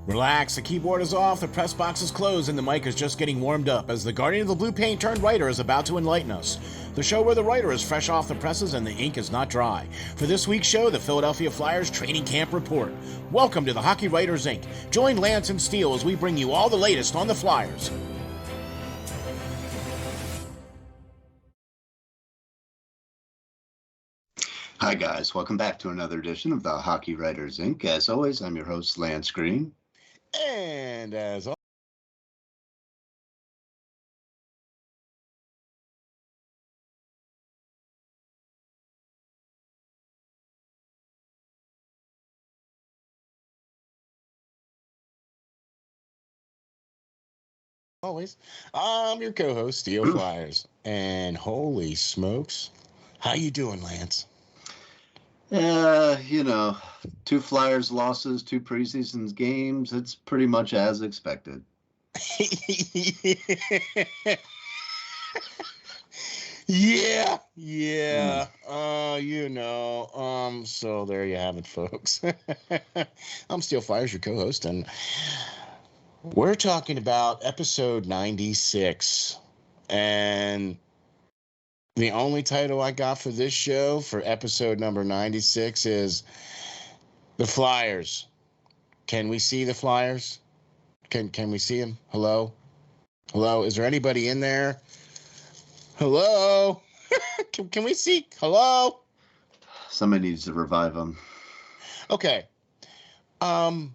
Relax, the keyboard is off, the press box is closed, and the mic is just getting warmed up as the Guardian of the Blue Paint turned writer is about to enlighten us. The show where the writer is fresh off the presses and the ink is not dry. For this week's show, the Philadelphia Flyers Training Camp Report. Welcome to the Hockey Writers Inc. Join Lance and Steel as we bring you all the latest on the Flyers. Hi guys, welcome back to another edition of the Hockey Writers Inc. As always, I'm your host, Lance Green. And as always, I'm your co-host, SteelFlyers. And holy smokes, how you doing, Lance? Two Flyers losses, two preseason games. It's pretty much as expected. Yeah. So there you have it, folks. I'm SteelFlyers, your co-host, and we're talking about episode 96. And the only title I got for this show for episode number 96 is The Flyers. Can we see the Flyers? Can we see them? Hello? Is there anybody in there? Hello? Can we see? Hello? Somebody needs to revive them. Okay. I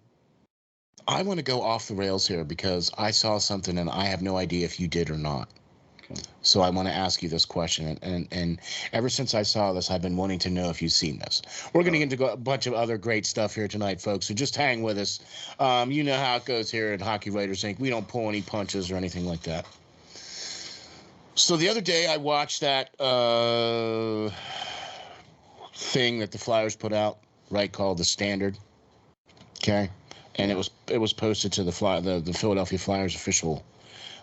want to go off the rails here because I saw something and I have no idea if you did or not. Okay. So I want to ask you this question, and ever since I saw this, I've been wanting to know if you've seen this. We're going to get into a bunch of other great stuff here tonight, folks, so just hang with us. You know how it goes here at Hockey Writers Inc. We don't pull any punches or anything like that. So the other day I watched that thing that the Flyers put out, right, called The Standard, okay? And it was posted to the Philadelphia Flyers official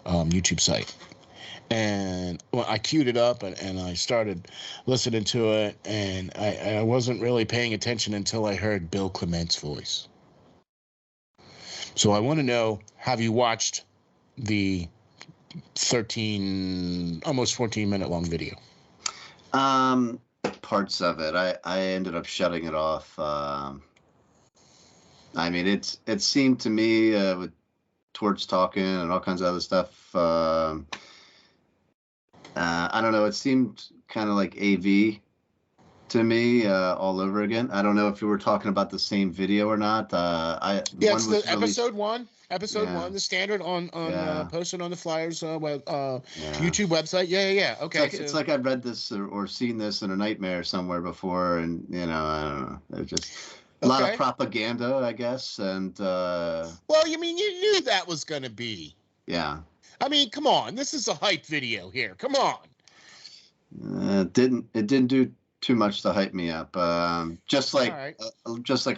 YouTube site. And I queued it up and I started listening to it, and I wasn't really paying attention until I heard Bill Clement's voice. So I want to know, have you watched the almost 14-minute long video? Parts of it. I ended up shutting it off. It seemed to me with Torch talking and all kinds of other stuff. I don't know. It seemed kind of like AV to me all over again. I don't know if you were talking about the same video or not. It's the episode one. Episode one, The Standard on posted on the Flyers YouTube website. Yeah. Okay. It's like I've read this or seen this in a nightmare somewhere before, and I don't know. It's just a lot of propaganda, I guess. And well, you knew that was going to be. Yeah. I mean, come on. This is a hype video here. Come on. It didn't do too much to hype me up. Just like a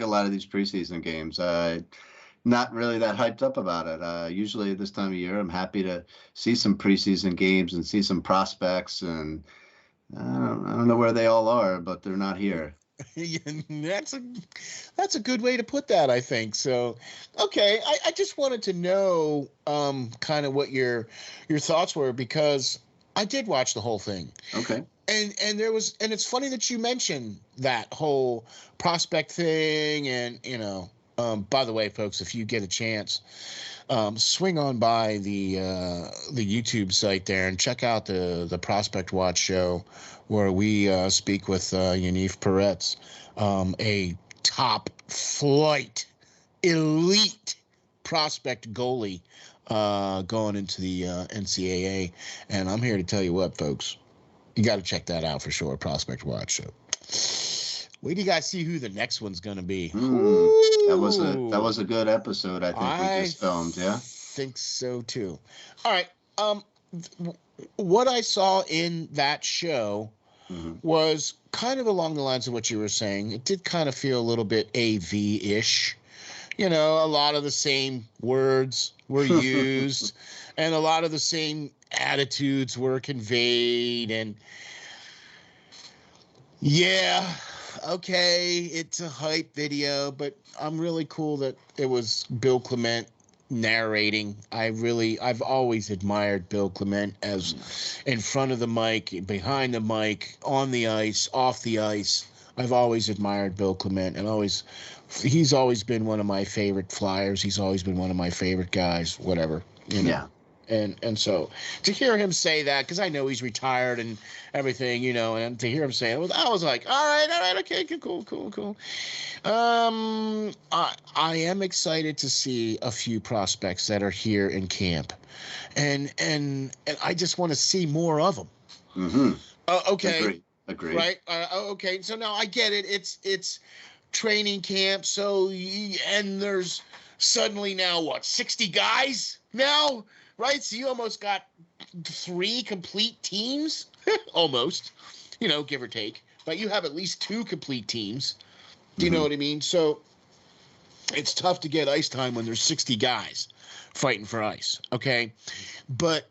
lot of these preseason games. Not really that hyped up about it. Usually this time of year, I'm happy to see some preseason games and see some prospects. And I don't know where they all are, but they're not here. That's a good way to put that, I think. So, okay, I just wanted to know kind of what your thoughts were, because I did watch the whole thing. Okay. And it's funny that you mentioned that whole prospect thing, and by the way, folks, if you get a chance, swing on by the YouTube site there and check out the Prospect Watch show, where we speak with Yaniv Peretz, a top flight elite prospect goalie going into the NCAA. And I'm here to tell you what, folks, you got to check that out for sure. Prospect Watch show. Wait till you guys see who the next one's going to be. That was a good episode. I think we just filmed. Yeah, think so too. All right. What I saw in that show was kind of along the lines of what you were saying. It did kind of feel a little bit AV-ish. A lot of the same words were used and a lot of the same attitudes were conveyed. And yeah, okay, it's a hype video, but I'm really cool that it was Bill Clement narrating. I've always admired Bill Clement as in front of the mic, behind the mic, on the ice, off the ice. I've always admired Bill Clement, and he's always been one of my favorite Flyers. He's always been one of my favorite guys, whatever, Yeah. And so to hear him say that, because I know he's retired and everything, and to hear him say it, I was like, all right, okay, cool. I am excited to see a few prospects that are here in camp, and I just want to see more of them. Mm-hmm. Okay. Agree. Right. Okay. So now I get it. It's training camp. So and there's suddenly now 60 guys now, right? So you almost got 3 complete teams, almost, give or take. But you have at least 2 complete teams. Do you know what I mean? So it's tough to get ice time when there's 60 guys fighting for ice. Okay. But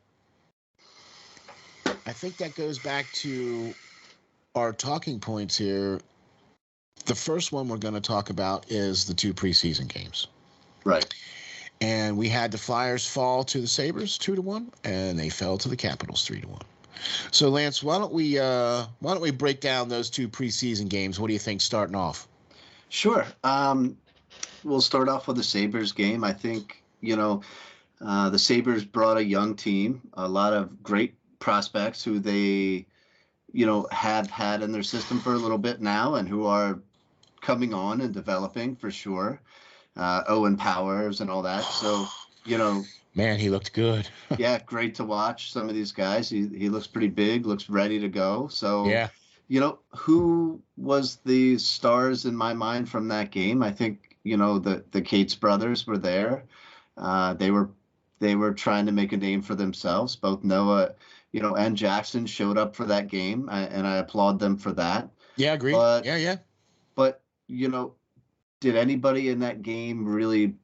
I think that goes back to our talking points here. The first one we're going to talk about is the 2 preseason games. Right. And we had the Flyers fall to the Sabers 2-1, and they fell to the Capitals 3-1. So Lance, why don't we break down those 2 preseason games? What do you think starting off? Sure. We'll start off with the Sabers game. I think, the Sabers brought a young team, a lot of great prospects who they, have had in their system for a little bit now and who are coming on and developing for sure. Owen Powers and all that. So, man, he looked good. Yeah, great to watch some of these guys. He looks pretty big, looks ready to go. So, yeah. Who was the stars in my mind from that game? I think, the Cates brothers were there. They were trying to make a name for themselves. Both Noah, and Jackson showed up for that game, and I applaud them for that. Yeah, agreed. Yeah. But, did anybody in that game really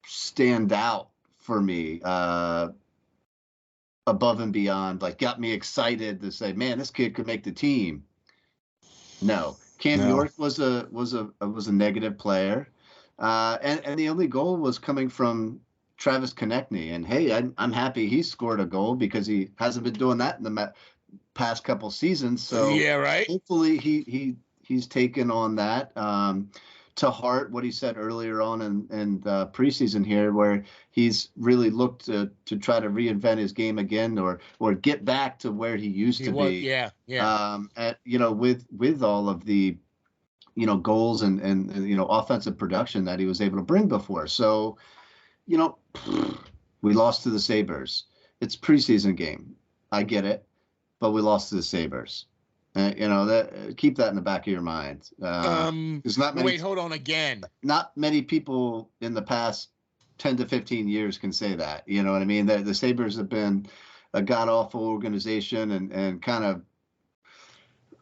stand out for me above and beyond, like got me excited to say, man, this kid could make the team? No. Cam York was a negative player. And the only goal was coming from Travis Konechny. And hey, I'm happy he scored a goal because he hasn't been doing that in the past couple seasons. So yeah, right. Hopefully he's taken on that to heart, what he said earlier on in preseason here, where he's really looked to try to reinvent his game again or get back to where he used to be. Yeah. With all of the goals and offensive production that he was able to bring before. So, we lost to the Sabers. It's a preseason game. I get it, but we lost to the Sabers. That keep that in the back of your mind. There's not many. Wait, hold on again. Not many people in the past 10 to 15 years can say that. You know what I mean? The Sabers have been a god-awful organization and kind of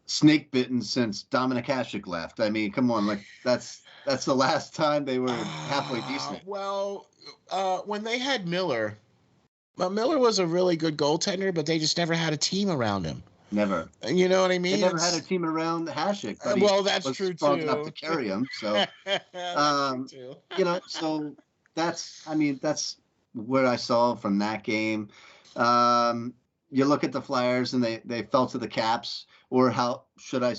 snake bitten since Dominic Hasek left. I mean, come on, like that's the last time they were halfway decent. Well, when they had Miller, Miller was a really good goaltender, but they just never had a team around him. Never. You know what I mean? They never had a team around Hasek. But well, that's true strong too. enough to carry him. So, so that's what I saw from that game. You look at the Flyers and they fell to the Caps, or how should I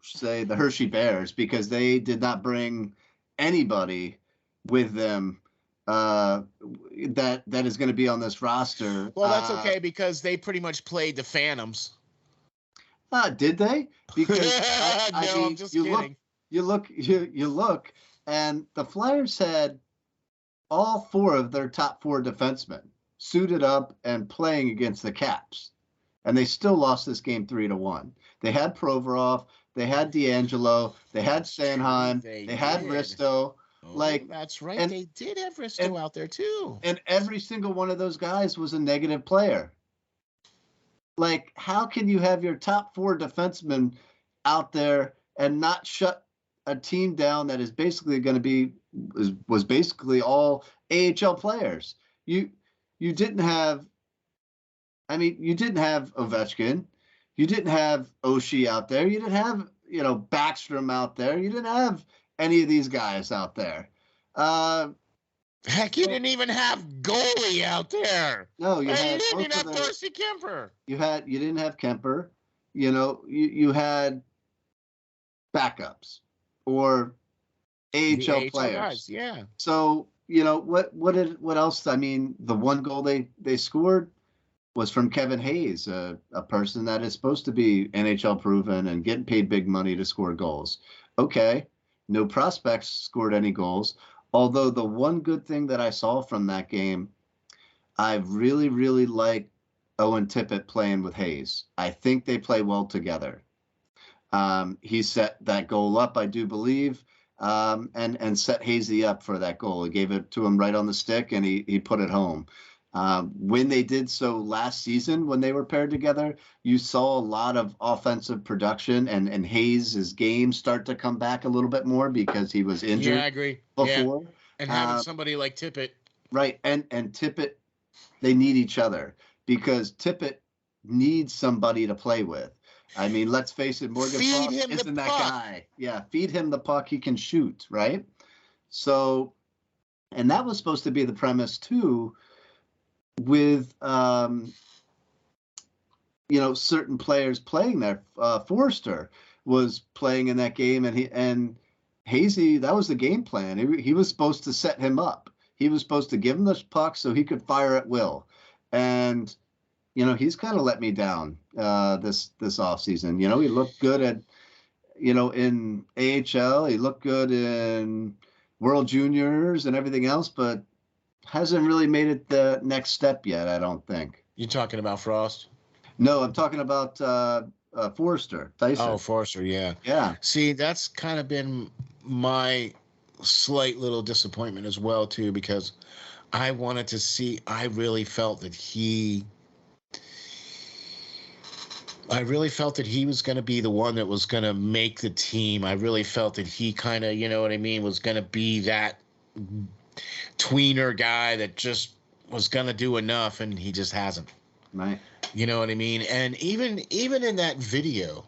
say the Hershey Bears, because they did not bring anybody with them that is going to be on this roster. Well, that's okay because they pretty much played the Phantoms. Did they? Because no, I'm just kidding. You look, and the Flyers had all 4 of their top 4 defensemen suited up and playing against the Caps, and they still lost this game 3-1. They had Provorov, they had D'Angelo, they had Sanheim, they had Risto. That's right. And they did have Risto out there too. And every single one of those guys was a negative player. Like, how can you have your top 4 defensemen out there and not shut a team down that is basically going to be was basically all AHL players? You didn't have. I mean, you didn't have Ovechkin. You didn't have Oshie out there. You didn't have Backstrom out there. You didn't have any of these guys out there. Heck, you didn't even have goalie out there. No, you didn't even have Darcy Kemper. You didn't have Kemper. You had backups or AHL players. Guys, yeah. So, what else? I mean, the one goal they scored was from Kevin Hayes, a person that is supposed to be NHL proven and getting paid big money to score goals. Okay, no prospects scored any goals. Although the one good thing that I saw from that game, I really, really like Owen Tippett playing with Hayes. I think they play well together. He set that goal up, I do believe, and set Hazy up for that goal. He gave it to him right on the stick, and he put it home. When they did so last season, when they were paired together, you saw a lot of offensive production, and Hayes' game start to come back a little bit more because he was injured. Yeah, I agree. Before. Yeah. And having somebody like Tippett. Right, and Tippett, they need each other because Tippett needs somebody to play with. I mean, let's face it, Morgan Frost isn't that guy. Yeah, feed him the puck, he can shoot, right? So, and that was supposed to be the premise too, with certain players playing there. Forrester was playing in that game, and Hazy, that was the game plan. He was supposed to set him up. He was supposed to give him the puck so he could fire at will. And he's kind of let me down this offseason. He looked good at in AHL. He looked good in World Juniors and everything else, but hasn't really made it the next step yet, I don't think. You talking about Frost? No, I'm talking about Forrester. Tyson. Oh, Forrester, yeah. Yeah. See, that's kind of been my slight little disappointment as well, too, because I really felt that he was going to be the one that was going to make the team. I really felt that he kind of, was going to be that tweener guy that just was going to do enough, and he just hasn't. Right. You know what I mean? And even in that video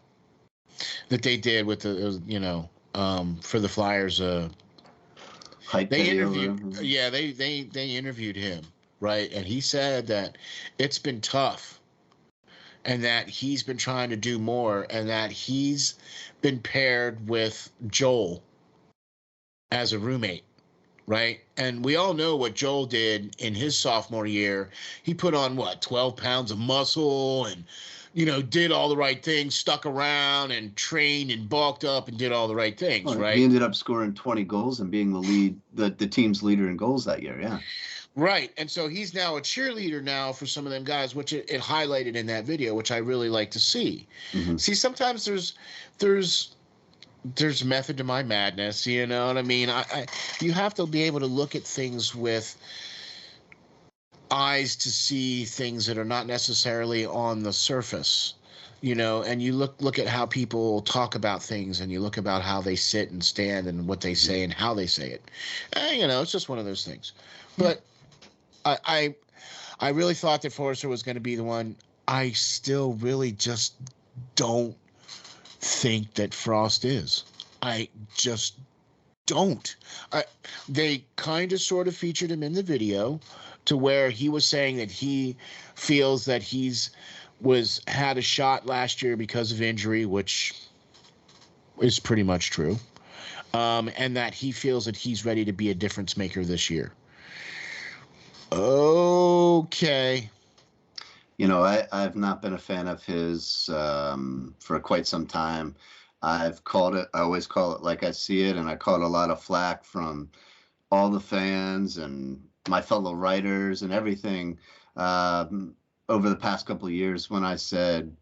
that they did with the, for the Flyers, they interviewed, they interviewed him, right? And he said that it's been tough and that he's been trying to do more and that he's been paired with Joel as a roommate. Right. And we all know what Joel did in his sophomore year. He put on 12 pounds of muscle and, did all the right things, stuck around and trained and bulked up and did all the right things. Right. He ended up scoring 20 goals and being the team's leader in goals that year. Yeah. Right. And so he's now a cheerleader now for some of them guys, which it highlighted in that video, which I really like to see. Mm-hmm. See, sometimes there's method to my madness, you know what I mean? You have to be able to look at things with eyes to see things that are not necessarily on the surface, and you look at how people talk about things and you look about how they sit and stand and what they say and how they say it. It's just one of those things. But I really thought that Forrester was going to be the one. I still really just don't think that Frost is. I just don't. They kind of sort of featured him in the video to where he was saying that he feels that had a shot last year because of injury, which is pretty much true. And that he feels that he's ready to be a difference maker this year. Okay. I've not been a fan of his for quite some time. I always call it like I see it, and I caught a lot of flack from all the fans and my fellow writers and everything over the past couple of years when I said,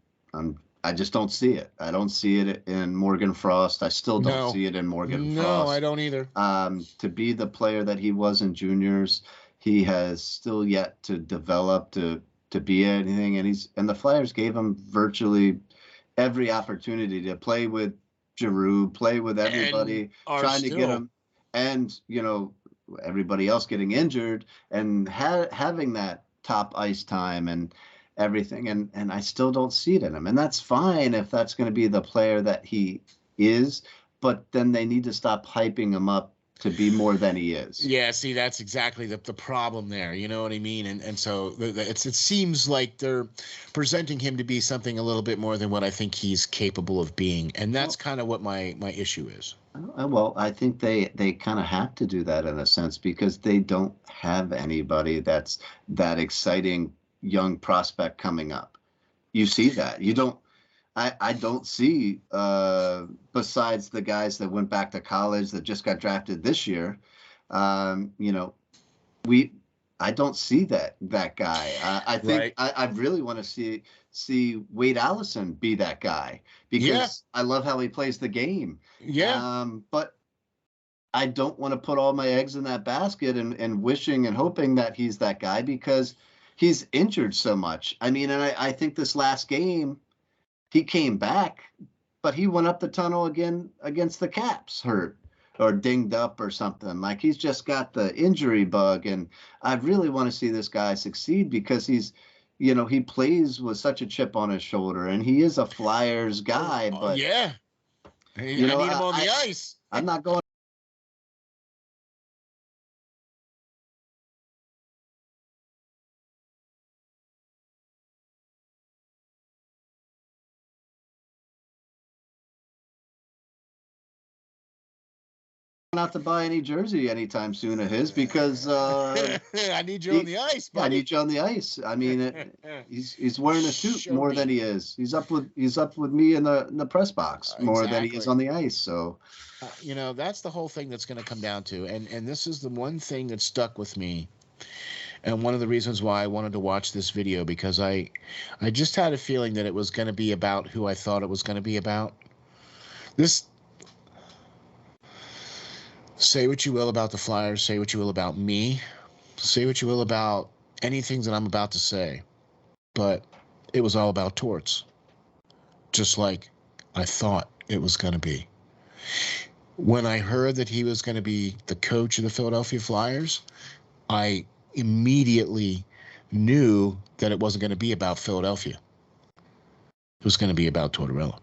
I just don't see it. I don't see it in Morgan Frost. I still don't see it in Morgan Frost. No, I don't either. To be the player that he was in juniors, he has still yet to develop to be anything, and the Flyers gave him virtually every opportunity to play with Giroux, play with everybody, trying to get him, and everybody else getting injured and having that top ice time and everything, and I still don't see it in him, and that's fine if that's going to be the player that he is, but then they need to stop hyping him up to be more than he is. Yeah, see, that's exactly the problem there. You know what I mean? And so it seems like they're presenting him to be something a little bit more than what I think he's capable of being, and that's kind of what my issue is. Well, I think they kind of have to do that in a sense because they don't have anybody that's that exciting young prospect coming up. You see that. You don't. I don't see, besides the guys that went back to college that just got drafted this year, you know, I don't see that guy. I think right. I really want to see Wade Allison be that guy because I love how he plays the game. Yeah. But I don't want to put all my eggs in that basket and wishing and hoping that he's that guy because he's injured so much. I mean, and I think this last game, he came back, but he went up the tunnel again against the Caps, hurt or dinged up or something. Like he's just got the injury bug, and I really want to see this guy succeed because he's, you know, he plays with such a chip on his shoulder, and he is a Flyers guy. But yeah, you know, I need him on the ice. I'm not going. Not to buy any jersey anytime soon of his because I need you on the ice, buddy. I need you on the ice. I mean, he's wearing a suit more than he is. He's up with me in the press box more than he is on the ice. So, you know, that's the whole thing that's going to come down to, and this is the one thing that stuck with me, and one of the reasons why I wanted to watch this video because I just had a feeling that it was going to be about who I thought it was going to be about. Say what you will about the Flyers, say what you will about me, say what you will about anything that I'm about to say, but it was all about Torts, just like I thought it was going to be. When I heard that he was going to be the coach of the Philadelphia Flyers, I immediately knew that it wasn't going to be about Philadelphia. It was going to be about Tortorella.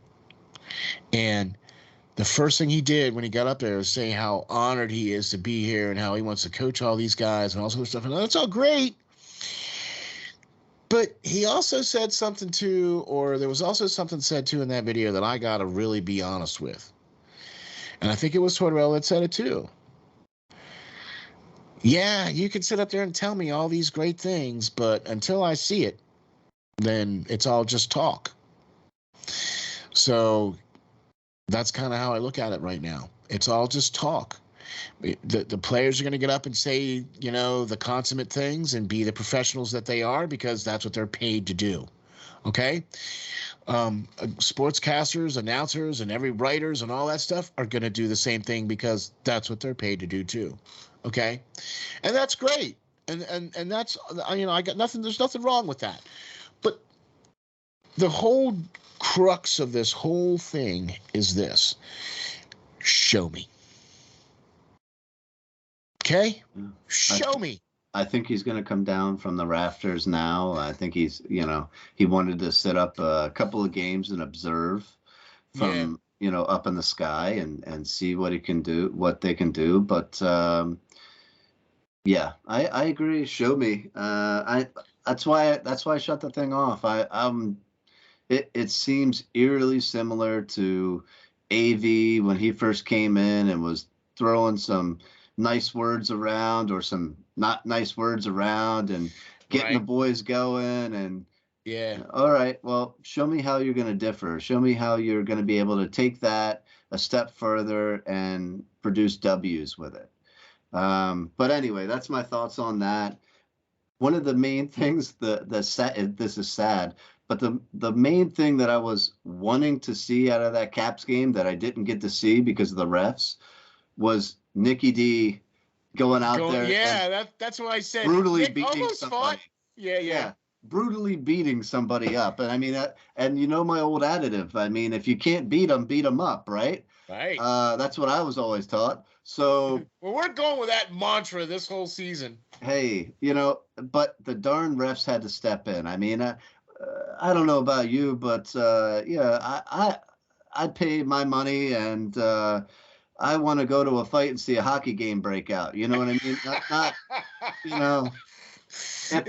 And the first thing he did when he got up there was say how honored he is to be here and how he wants to coach all these guys and all sorts of stuff. And that's all great. But he also said something too, or there was also something said too in that video that I got to really be honest with. And I think it was Tortorella that said it too. Yeah, you can sit up there and tell me all these great things, but until I see it, then it's all just talk. So that's kind of how I look at it right now. It's all just talk. The players are going to get up and say, you know, the consummate things and be the professionals that they are because that's what they're paid to do. Okay? Sportscasters, announcers, and every writers and all that stuff are going to do the same thing because that's what they're paid to do too. Okay? And that's great. And that's, you know, I got nothing, there's nothing wrong with that. But the whole crux of this whole thing is this: show me. Okay? Show me. I think he's going to come down from the rafters now. I think he's, you know, he wanted to set up a couple of games and observe from, you know, up in the sky and see what he can do, what they can do. But yeah, I agree. Show me. That's why I shut the thing off. It seems eerily similar to AV when he first came in and was throwing some nice words around or some not nice words around and getting the boys going. And all right, well, show me how you're going to differ. Show me how you're going to be able to take that a step further and produce W's with it. But anyway, that's my thoughts on that. One of the main things this is sad. But the main thing that I was wanting to see out of that Caps game that I didn't get to see because of the refs was Nicky D going out there. Yeah, that's what I said. Brutally beating somebody. Yeah. Brutally beating somebody up. And I mean, and you know my old additive. I mean, if you can't beat them up, right? Right. That's what I was always taught. So. Well, we're going with that mantra this whole season. Hey, you know, but the darn refs had to step in. I mean, I don't know about you, but yeah, I I'd pay my money and I want to go to a fight and see a hockey game break out. You know what I mean? Not you know, if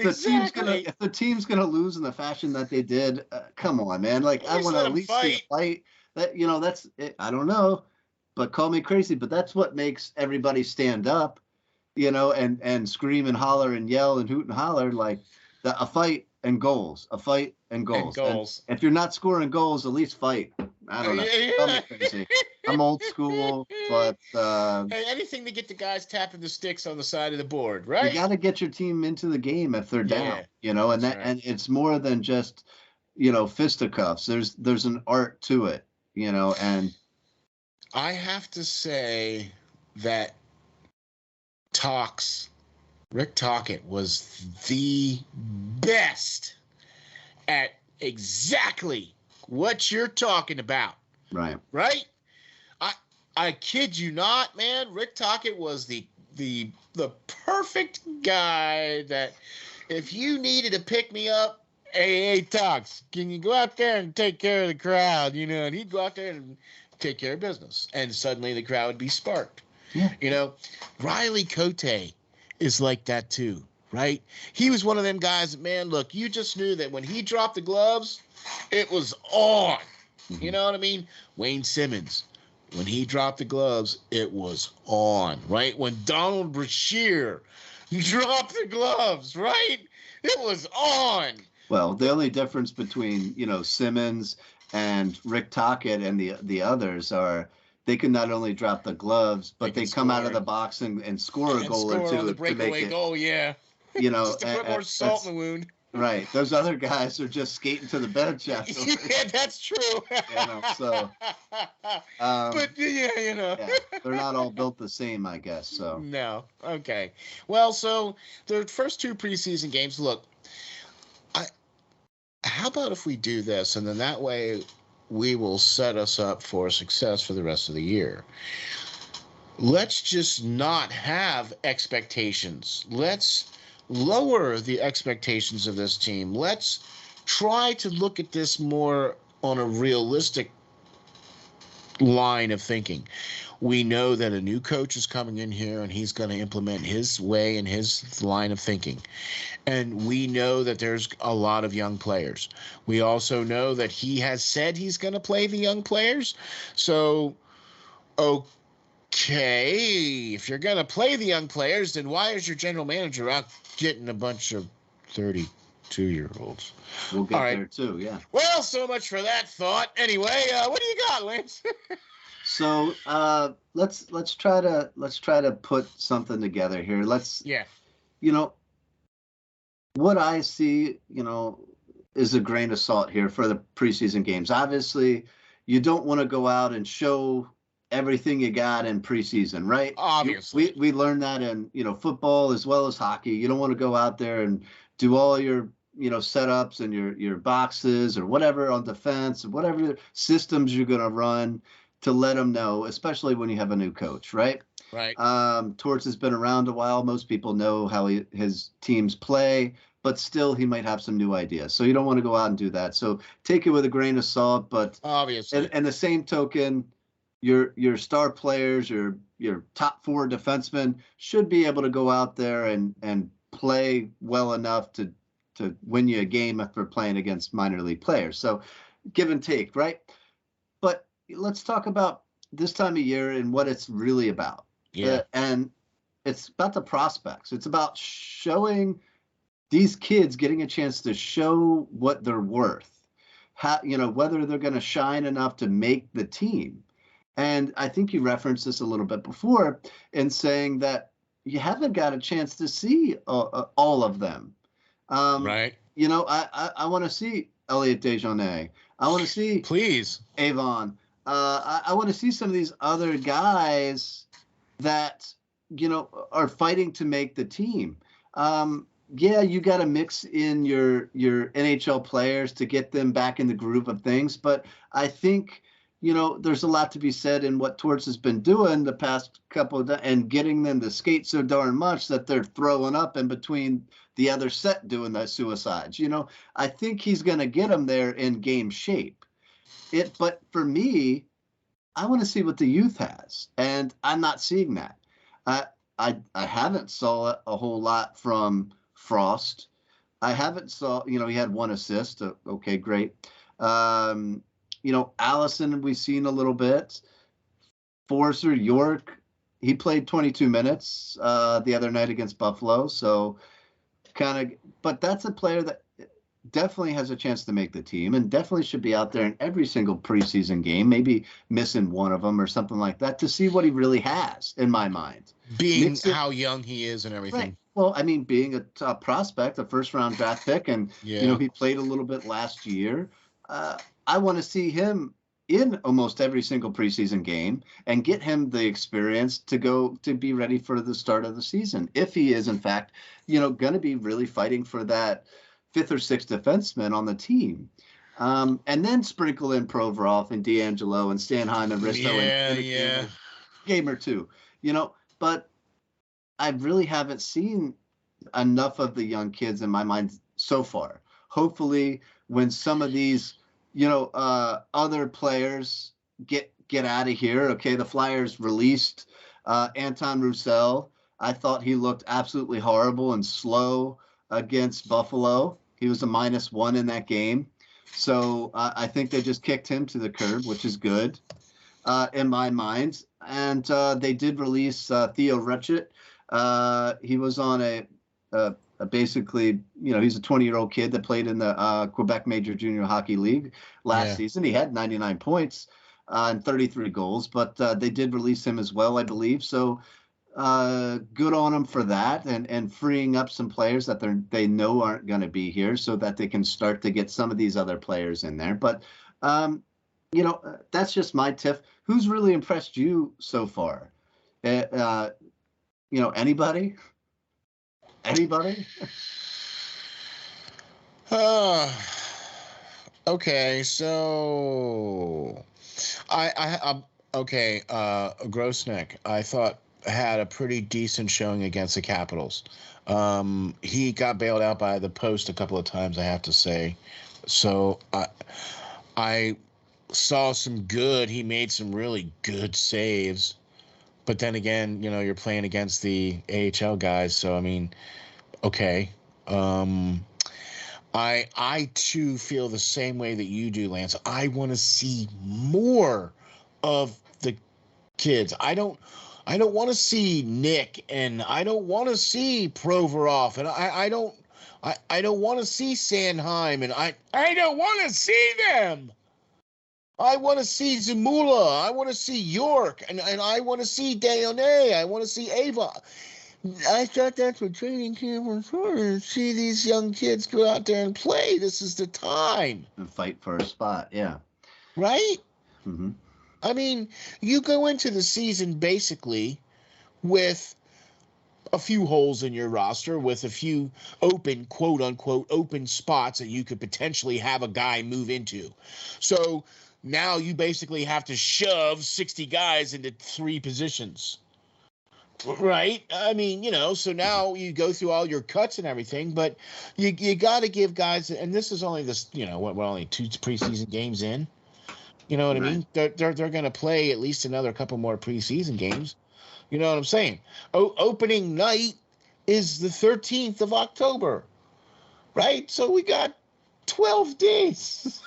the team's gonna lose in the fashion that they did, come on, man. Like I want to at least see a fight. That that's it. I don't know, but call me crazy, but that's what makes everybody stand up, and scream and holler and yell and hoot and holler like a fight and goals, a fight and goals. And if you're not scoring goals, at least fight. I don't know. I'm crazy. I'm old school, but hey, anything to get the guys tapping the sticks on the side of the board, right? You got to get your team into the game if they're down, and it's more than just fisticuffs. There's an art to it, and I have to say that Rick Tocchet was the best at exactly what you're talking about. Right. Right? I kid you not, man. Rick Tocchet was the perfect guy that if you needed to pick me up, hey, Tox, can you go out there and take care of the crowd? And he'd go out there and take care of business. And suddenly the crowd would be sparked. Yeah. Riley Cote is like that too, right? He was one of them guys that, man, look, you just knew that when he dropped the gloves, it was on. Mm-hmm. You know what I mean? Wayne Simmons, when he dropped the gloves, it was on, right? When Donald Brashear dropped the gloves, right? It was on. Well, the only difference between, Simmons and Rick Tocchet and the others are they can not only drop the gloves, but they come out of the box and score a goal or two. The breakaway goal, yeah. Just to put more salt in the wound. Right. Those other guys are just skating to the bench afterwards. Yeah, that's true. So. But, Yeah, they're not all built the same, I guess. So. No. Okay. Well, so the first two preseason games, look, how about if we do this, and then that way we will set us up for success for the rest of the year. Let's just not have expectations. Let's lower the expectations of this team. Let's try to look at this more on a realistic line of thinking. We know that a new coach is coming in here and he's going to implement his way and his line of thinking. And we know that there's a lot of young players. We also know that he has said he's going to play the young players. So, okay, if you're going to play the young players, then why is your general manager out getting a bunch of 32-year-olds? We'll get there too, yeah. Well, so much for that thought. Anyway, what do you got, Lance? So let's try to put something together here. What I see, is a grain of salt here for the preseason games. Obviously, you don't want to go out and show everything you got in preseason, right? Obviously. We learned that in, football as well as hockey. You don't want to go out there and do all your, setups and your boxes or whatever on defense, whatever systems you're going to run to let them know, especially when you have a new coach, right? Right. Torts has been around a while. Most people know how his teams play, but still he might have some new ideas. So you don't want to go out and do that. So take it with a grain of salt, but obviously. And the same token, your star players, your top four defensemen should be able to go out there and play well enough to win you a game if they're playing against minor league players. So give and take, right? But let's talk about this time of year and what it's really about. Yeah. And it's about the prospects. It's about showing these kids, getting a chance to show what they're worth, whether they're going to shine enough to make the team. And I think you referenced this a little bit before in saying that you haven't got a chance to see all of them. Right. I want to see Elliot Dejournay. I want to see Avon. I want to see some of these other guys that, are fighting to make the team. You got to mix in your NHL players to get them back in the groove of things. But I think, there's a lot to be said in what Torts has been doing the past couple of days and getting them to skate so darn much that they're throwing up in between the other set doing the suicides. I think he's going to get them there in game shape. But for me, I want to see what the youth has, and I'm not seeing that. I haven't saw a whole lot from Frost. I haven't saw, he had 1 assist. Okay, great. Allison, we've seen a little bit. Forster, York, he played 22 minutes the other night against Buffalo. So but that's a player that definitely has a chance to make the team and definitely should be out there in every single preseason game, maybe missing one of them or something like that, to see what he really has, in my mind. Being how young he is and everything. Right. Well, I mean, being a top prospect, a first-round draft pick, and, he played a little bit last year. I want to see him in almost every single preseason game and get him the experience to be ready for the start of the season. If he is, in fact, going to be really fighting for that 5th or 6th defenseman on the team. And then sprinkle in Provorov and D'Angelo and Stanheim and Risto and game or two, but I really haven't seen enough of the young kids in my mind so far. Hopefully when some of these, other players get out of here. Okay. The Flyers released Anton Roussel. I thought he looked absolutely horrible and slow against Buffalo. He was a -1 in that game. So I think they just kicked him to the curb, which is good in my mind. And they did release Theo Retchett. He was on a basically, he's a 20-year-old kid that played in the Quebec Major Junior Hockey League last season. He had 99 points and 33 goals, but they did release him as well, I believe. So good on them for that and freeing up some players that they know aren't going to be here so that they can start to get some of these other players in there. But, that's just my tip. Who's really impressed you so far? Anybody? Anybody? Okay, so Grossnick, I thought had a pretty decent showing against the Capitals. He got bailed out by the post a couple of times, I have to say. So I saw some good. He made some really good saves. But then again, you're playing against the AHL guys, so I mean, okay. I too feel the same way that you do, Lance. I want to see more of the kids. I don't want to see Nick, and I don't want to see Provorov, and I don't want to see Sanheim, and I don't want to see them. I want to see Zamula. I want to see York, and I want to see Deone. I want to see Ava. I thought that's what training camp was for, to see these young kids go out there and play. This is the time. And fight for a spot, yeah. Right? Mm-hmm. I mean, you go into the season basically with a few holes in your roster, with a few open, quote-unquote, open spots that you could potentially have a guy move into. So now you basically have to shove 60 guys into 3 positions. Right? I mean, so now you go through all your cuts and everything, but you got to give guys, and this is only this, we're only 2 preseason games in. You know what I mean? They're going to play at least another couple more preseason games. You know what I'm saying? Opening night is the 13th of October, right? So we got 12 days.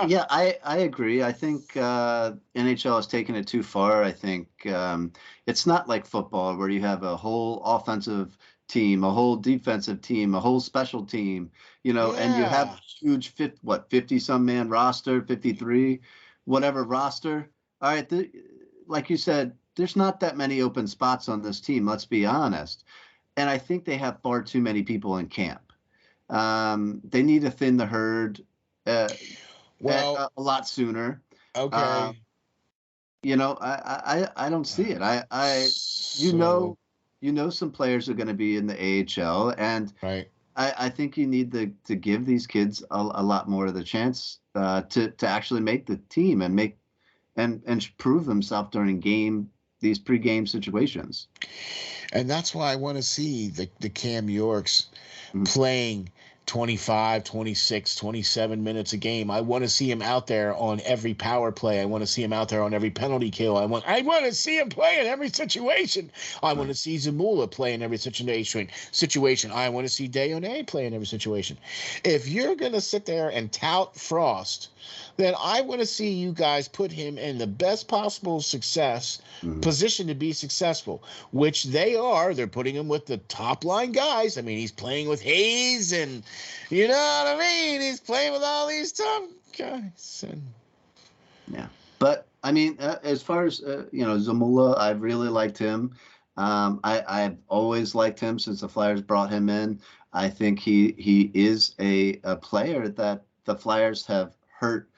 Yeah, I agree. I think NHL has taken it too far. I think it's not like football where you have a whole offensive team, a whole defensive team, a whole special team, and you have a huge 50-some man roster, 53, whatever roster. All right, like you said, there's not that many open spots on this team, let's be honest. And I think they have far too many people in camp. They need to thin the herd a lot sooner. Okay. I don't see it. Some players are going to be in the AHL, and right. I think you need to give these kids a lot more of the chance to actually make the team and prove themselves during these pre-game situations. And that's why I want to see the Cam Yorks playing 25, 26, 27 minutes a game. I want to see him out there on every power play. I want to see him out there on every penalty kill. I want to see him play in every situation. I want to see Zamula play in every situation. I want to see Deontay play in every situation. If you're going to sit there and tout Frost, then I want to see you guys put him in the best possible position to be successful, which they are. They're putting him with the top line guys. I mean, he's playing with Hayes, and you know what I mean? He's playing with all these top guys. Yeah. But, I mean, as far as, Zamula, I've really liked him. I've always liked him since the Flyers brought him in. I think he is a player that the Flyers have hurt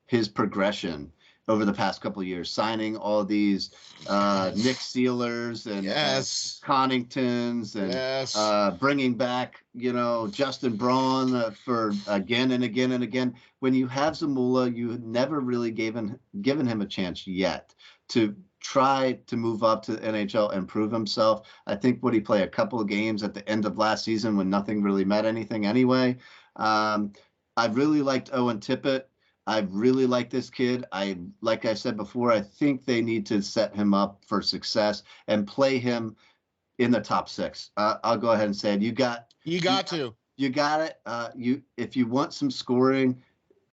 his progression over the past couple of years, signing all these Nick Sealers and Conningtons and bringing back, Justin Braun for again and again and again. When you have Zamula, you never really given him a chance yet to try to move up to the NHL and prove himself. I think would he play a couple of games at the end of last season when nothing really meant anything anyway. I really liked Owen Tippett. I really like this kid. Like I said before, I think they need to set him up for success and play him in the top 6. I'll go ahead and say it. You got it. If you want some scoring,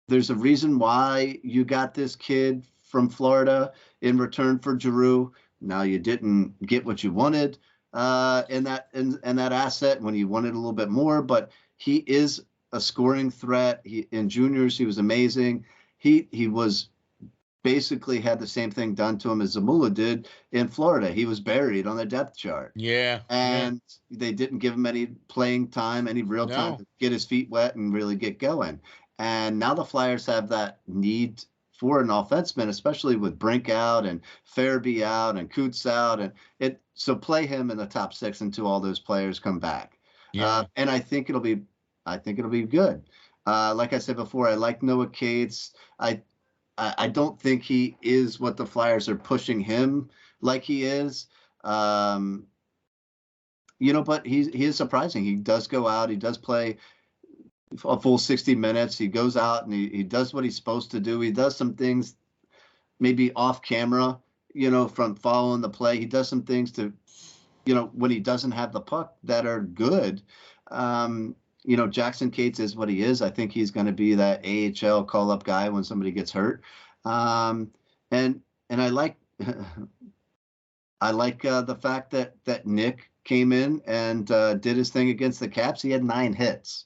there's a reason why you got this kid from Florida in return for Giroux. Now you didn't get what you wanted in that asset when you wanted a little bit more, but he is a scoring threat. In juniors, he was amazing. He was basically had the same thing done to him as Zamula did in Florida. He was buried on the depth chart. Yeah. And they didn't give him any playing time, any real time to get his feet wet and really get going. And now the Flyers have that need for an offenseman, especially with Brink out and Farabee out and Coots out. And so play him in the top 6 until all those players come back. Yeah. And I think it'll be good. Like I said before, I like Noah Cates. I don't think he is what the Flyers are pushing him like he is. But he is surprising. He does go out. He does play a full 60 minutes. He goes out and he does what he's supposed to do. He does some things maybe off camera, from following the play. He does some things to, when he doesn't have the puck that are good. Jackson Cates is what he is. I think he's going to be that AHL call-up guy when somebody gets hurt. And I like the fact that Nick came in and did his thing against the Caps. He had 9 hits.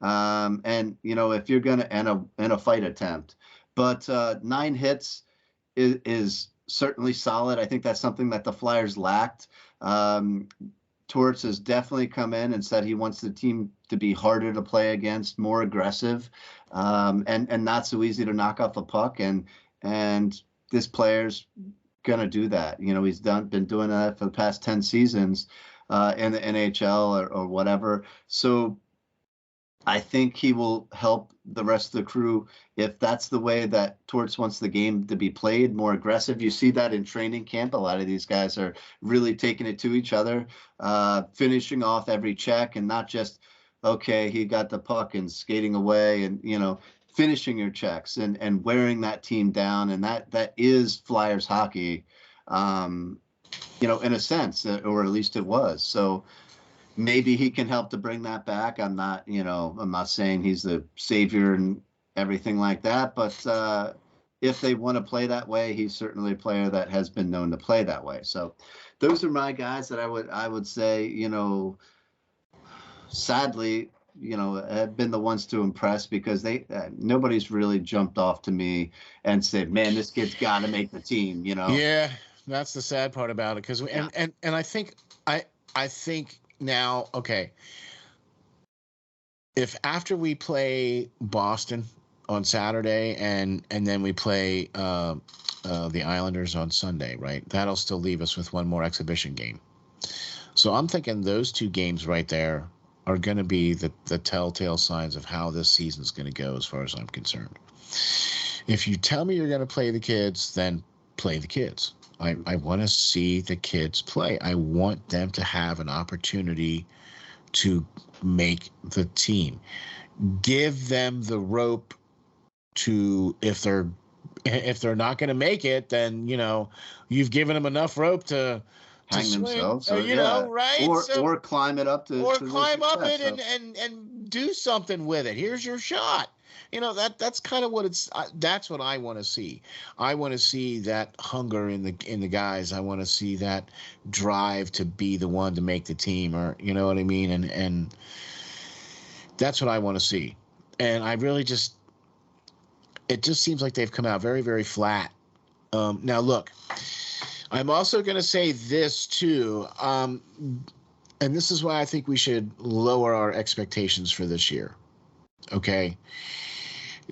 If you're going to and a fight attempt, but 9 hits is certainly solid. I think that's something that the Flyers lacked. Torts has definitely come in and said he wants the team to be harder to play against, more aggressive, and not so easy to knock off a puck. And this player's gonna do that. He's been doing that for the past 10 seasons in the NHL or whatever. So I think he will help the rest of the crew if that's the way that Torts wants the game to be played, more aggressive. You see that in training camp. A lot of these guys are really taking it to each other, finishing off every check and not just, okay, he got the puck and skating away and, finishing your checks and wearing that team down. And that is Flyers hockey, in a sense, or at least it was. So maybe he can help to bring that back. I'm not saying he's the savior and everything like that, but if they want to play that way, he's certainly a player that has been known to play that way. So those are my guys that I would say, sadly, have been the ones to impress because nobody's really jumped off to me and said, man, this kid's got to make the team, Yeah, that's the sad part about it. Because and I think now, okay, if after we play Boston on Saturday and then we play the Islanders on Sunday, right? That'll still leave us with one more exhibition game. So I'm thinking those 2 games right there are going to be the telltale signs of how this season's going to go as far as I'm concerned. If you tell me you're going to play the kids, then play the kids. I want to see the kids play. I want them to have an opportunity to make the team. Give them the rope to, if they're not going to make it, then you've given them enough rope to hang swing, themselves, right? Or climb it up to climb up it so. and do something with it. Here's your shot. That's kind of what it's. That's what I want to see. I want to see that hunger in the guys. I want to see that drive to be the one to make the team, or you know what I mean. And that's what I want to see. And I really it just seems like they've come out very, very flat. Now look, I'm also going to say this too. And this is why I think we should lower our expectations for this year. Okay.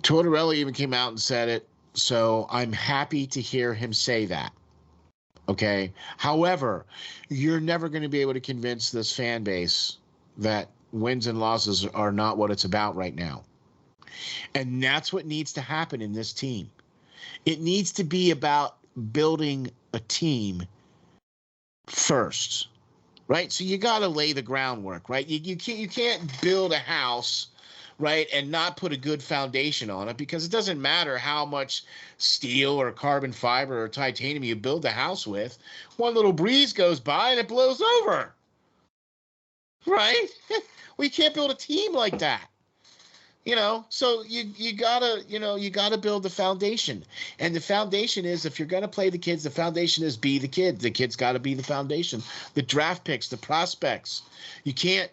Tortorella even came out and said it, so I'm happy to hear him say that. Okay. However, you're never going to be able to convince this fan base that wins and losses are not what it's about right now. And that's what needs to happen in this team. It needs to be about building a team first, right? So you got to lay the groundwork, right? You can't build a house, right, and not put a good foundation on it, because it doesn't matter how much steel or carbon fiber or titanium you build the house with. One little breeze goes by and it blows over, right? We can't build a team like that. So you gotta build the foundation, and the foundation is, if you're gonna play the kids, the foundation is be the kid. The kids got to be the foundation. The draft picks, the prospects. You can't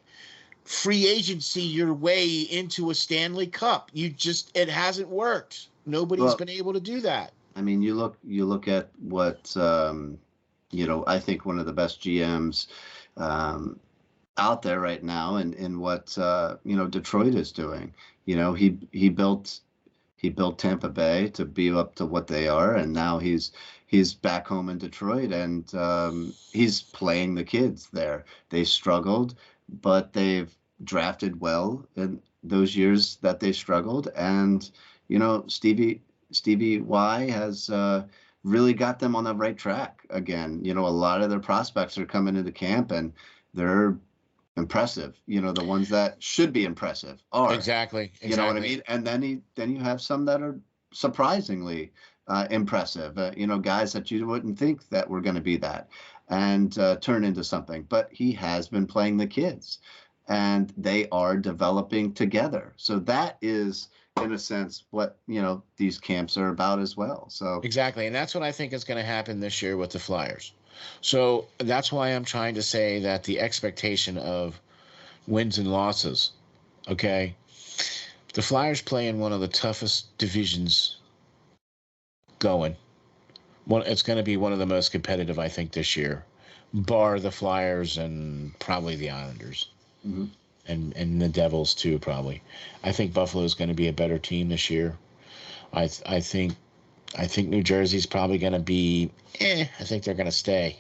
free agency your way into a Stanley Cup. It hasn't worked. Nobody's been able to do that. I mean, you look at what I think one of the best GMs out there right now, and what Detroit is doing. He built Tampa Bay to be up to what they are, and now he's back home in Detroit, and he's playing the kids there. They struggled, but they've drafted well in those years that they struggled, and Stevie Y has really got them on the right track again. A lot of their prospects are coming into camp, and they're impressive. The ones that should be impressive are. Exactly. You know what I mean? And then you have some that are surprisingly impressive. Guys that you wouldn't think that were going to be that and turn into something. But he has been playing the kids, and they are developing together. So that is, in a sense, what these camps are about as well. So exactly, and that's what I think is going to happen this year with the Flyers. So that's why I'm trying to say that the expectation of wins and losses, okay, the Flyers play in one of the toughest divisions going. It's going to be one of the most competitive, I think, this year, bar the Flyers and probably the Islanders. Mm-hmm. And the Devils too, probably. I think Buffalo is going to be a better team this year. I think New Jersey's probably going to be. I think they're going to stay.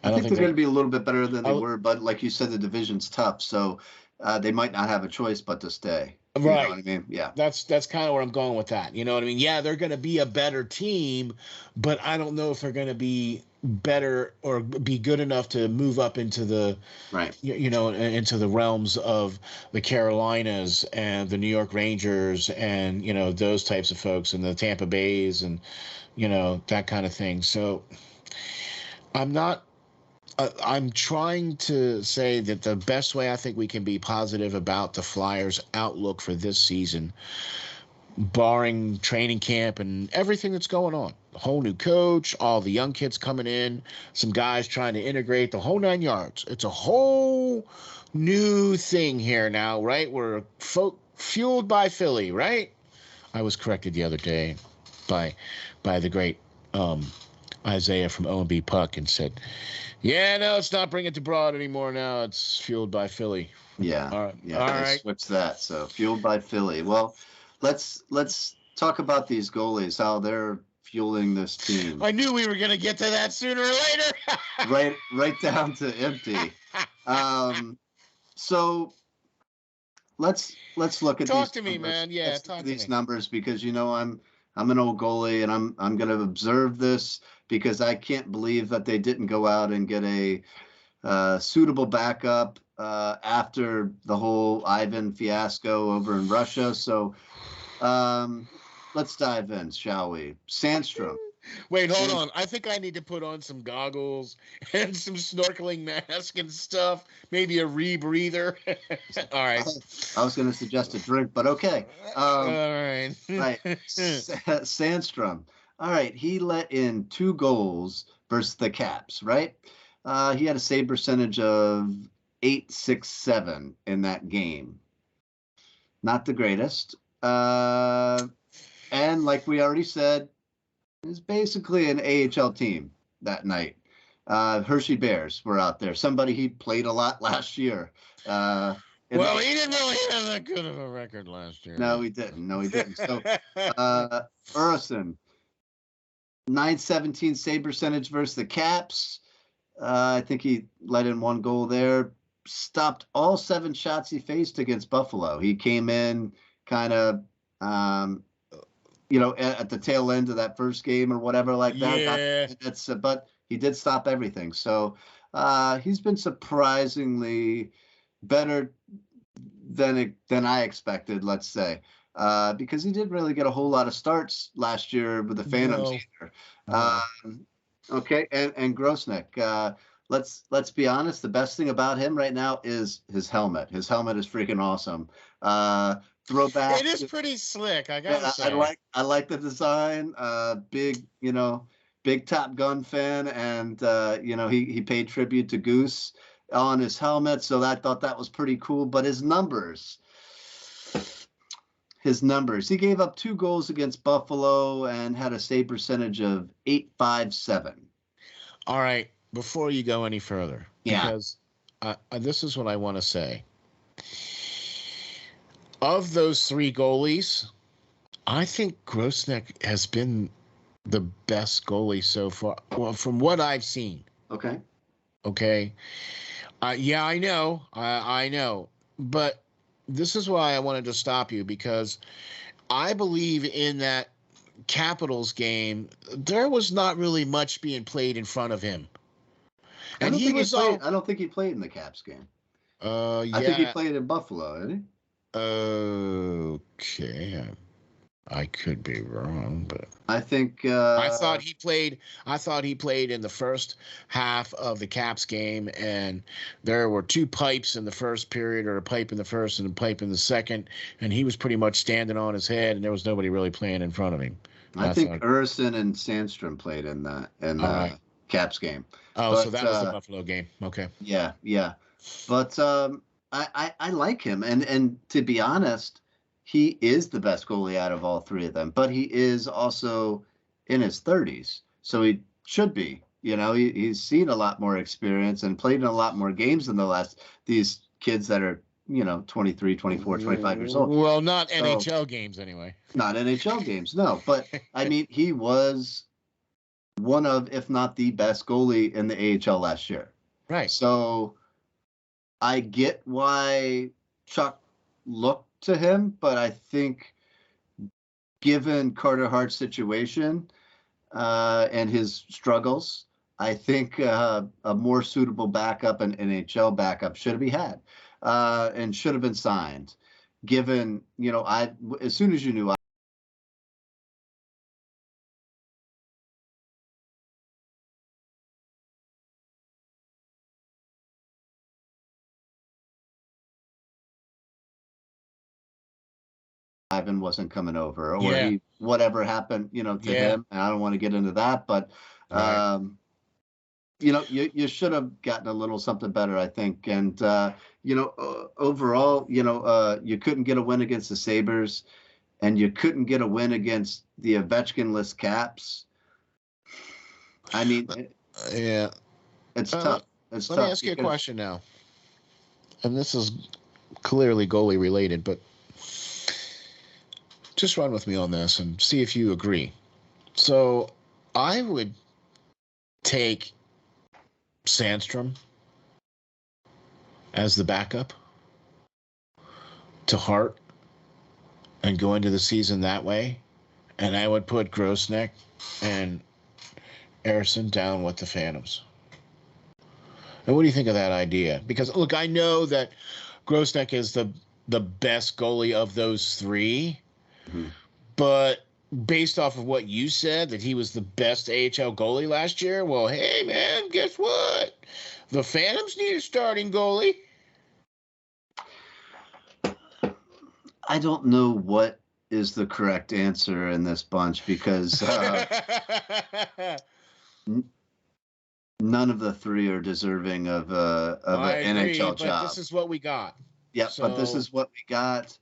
I think they're going to be a little bit better than they were, but like you said, the division's tough, so they might not have a choice but to stay. Right. You know what I mean? Yeah. That's kind of where I'm going with that. You know what I mean? Yeah, they're going to be a better team, but I don't know if they're going to be better or be good enough to move up into the into the realms of the Carolinas and the New York Rangers and those types of folks, and the Tampa Bays and that kind of thing. So I'm trying to say that the best way I think we can be positive about the Flyers' outlook for this season, barring training camp and everything that's going on, the whole new coach, all the young kids coming in, some guys trying to integrate, the whole 9 yards. It's a whole new thing here now, right? We're fueled by Philly, right? I was corrected the other day by the great Isaiah from O&B Puck, and said, yeah, no, it's not Bring It to Broad anymore now. It's fueled by Philly. Yeah. All right. Yeah. All right. Switch that. So fueled by Philly. Well, let's talk about these goalies, how they're fueling this team. I knew we were going to get to that sooner or later. right down to empty. So let's look at talk these to me, numbers. man. Yeah, talk to me. These numbers, because I'm an old goalie, and I'm going to observe this, because I can't believe that they didn't go out and get a suitable backup after the whole Ivan fiasco over in Russia. So let's dive in, shall we? Sandstrom. Wait, hold on. I think I need to put on some goggles and some snorkeling mask and stuff. Maybe a rebreather. All right. I was going to suggest a drink, but okay. All right. Right. Sandstrom. All right. He let in 2 goals versus the Caps, right? He had a save percentage of .867 in that game. Not the greatest. And like we already said, it's basically an AHL team that night. Hershey Bears were out there. Somebody he played a lot last year. Well, he didn't really have that good of a record last year. No, he didn't. So, Urison, .917 save percentage versus the Caps. I think he let in 1 goal there. Stopped all 7 shots he faced against Buffalo. He came in kind of, at the tail end of that first game or whatever like that. Yeah. But he did stop everything. So he's been surprisingly better than I expected, let's say, because he didn't really get a whole lot of starts last year with the Phantoms either. Okay, and Grosnick. Let's be honest. The best thing about him right now is his helmet. His helmet is freaking awesome. Throwback. It is pretty slick, I gotta say. I like the design. Big Top Gun fan, and he paid tribute to Goose on his helmet, so I thought that was pretty cool. But his numbers. He gave up 2 goals against Buffalo and had a save percentage of .857. All right, before you go any further, because this is what I want to say. Of those 3 goalies, I think Grosnick has been the best goalie so far. Well, from what I've seen. Okay. Yeah, I know. I know. But this is why I wanted to stop you, because I believe in that Capitals game, there was not really much being played in front of him. And I don't think he played in the Caps game. Yeah. I think he played in Buffalo, didn't he? Okay. I could be wrong, but I think I thought he played in the first half of the Caps game, and there were 2 pipes in the first period, or a pipe in the first and a pipe in the second, and he was pretty much standing on his head, and there was nobody really playing in front of him. I think Urison and Sandstrom played in the Caps game. Oh, but, so that was the Buffalo game. Okay. Yeah. But I like him, and to be honest, he is the best goalie out of all 3 of them. But he is also in his 30s, so he should be. He's seen a lot more experience and played in a lot more games than these kids that are 23, 24, 25 years old. Well, not NHL games anyway. Not NHL games, no. But I mean, he was one of, if not the best goalie in the AHL last year. Right. So I get why Chuck looked to him, but I think given Carter Hart's situation and his struggles, I think a more suitable backup, an NHL backup, should be had and should have been signed. Given, as soon as you knew Ivan wasn't coming over, or whatever happened, to him. And I don't want to get into that, but you should have gotten a little something better, I think. And overall, you couldn't get a win against the Sabers, and you couldn't get a win against the Ovechkin-less Caps. I mean, it's tough. Let me ask you a question now, and this is clearly goalie related, but just run with me on this and see if you agree. So I would take Sandstrom as the backup to Hart and go into the season that way. And I would put Grosnick and Urison down with the Phantoms. And what do you think of that idea? Because look, I know that Grosnek is the best goalie of those three, but based off of what you said, that he was the best AHL goalie last year, well, hey, man, guess what? The Phantoms need a starting goalie. I don't know what is the correct answer in this bunch because none of the three are deserving of an NHL job. But this is what we got. Yeah, so, but this is what we got.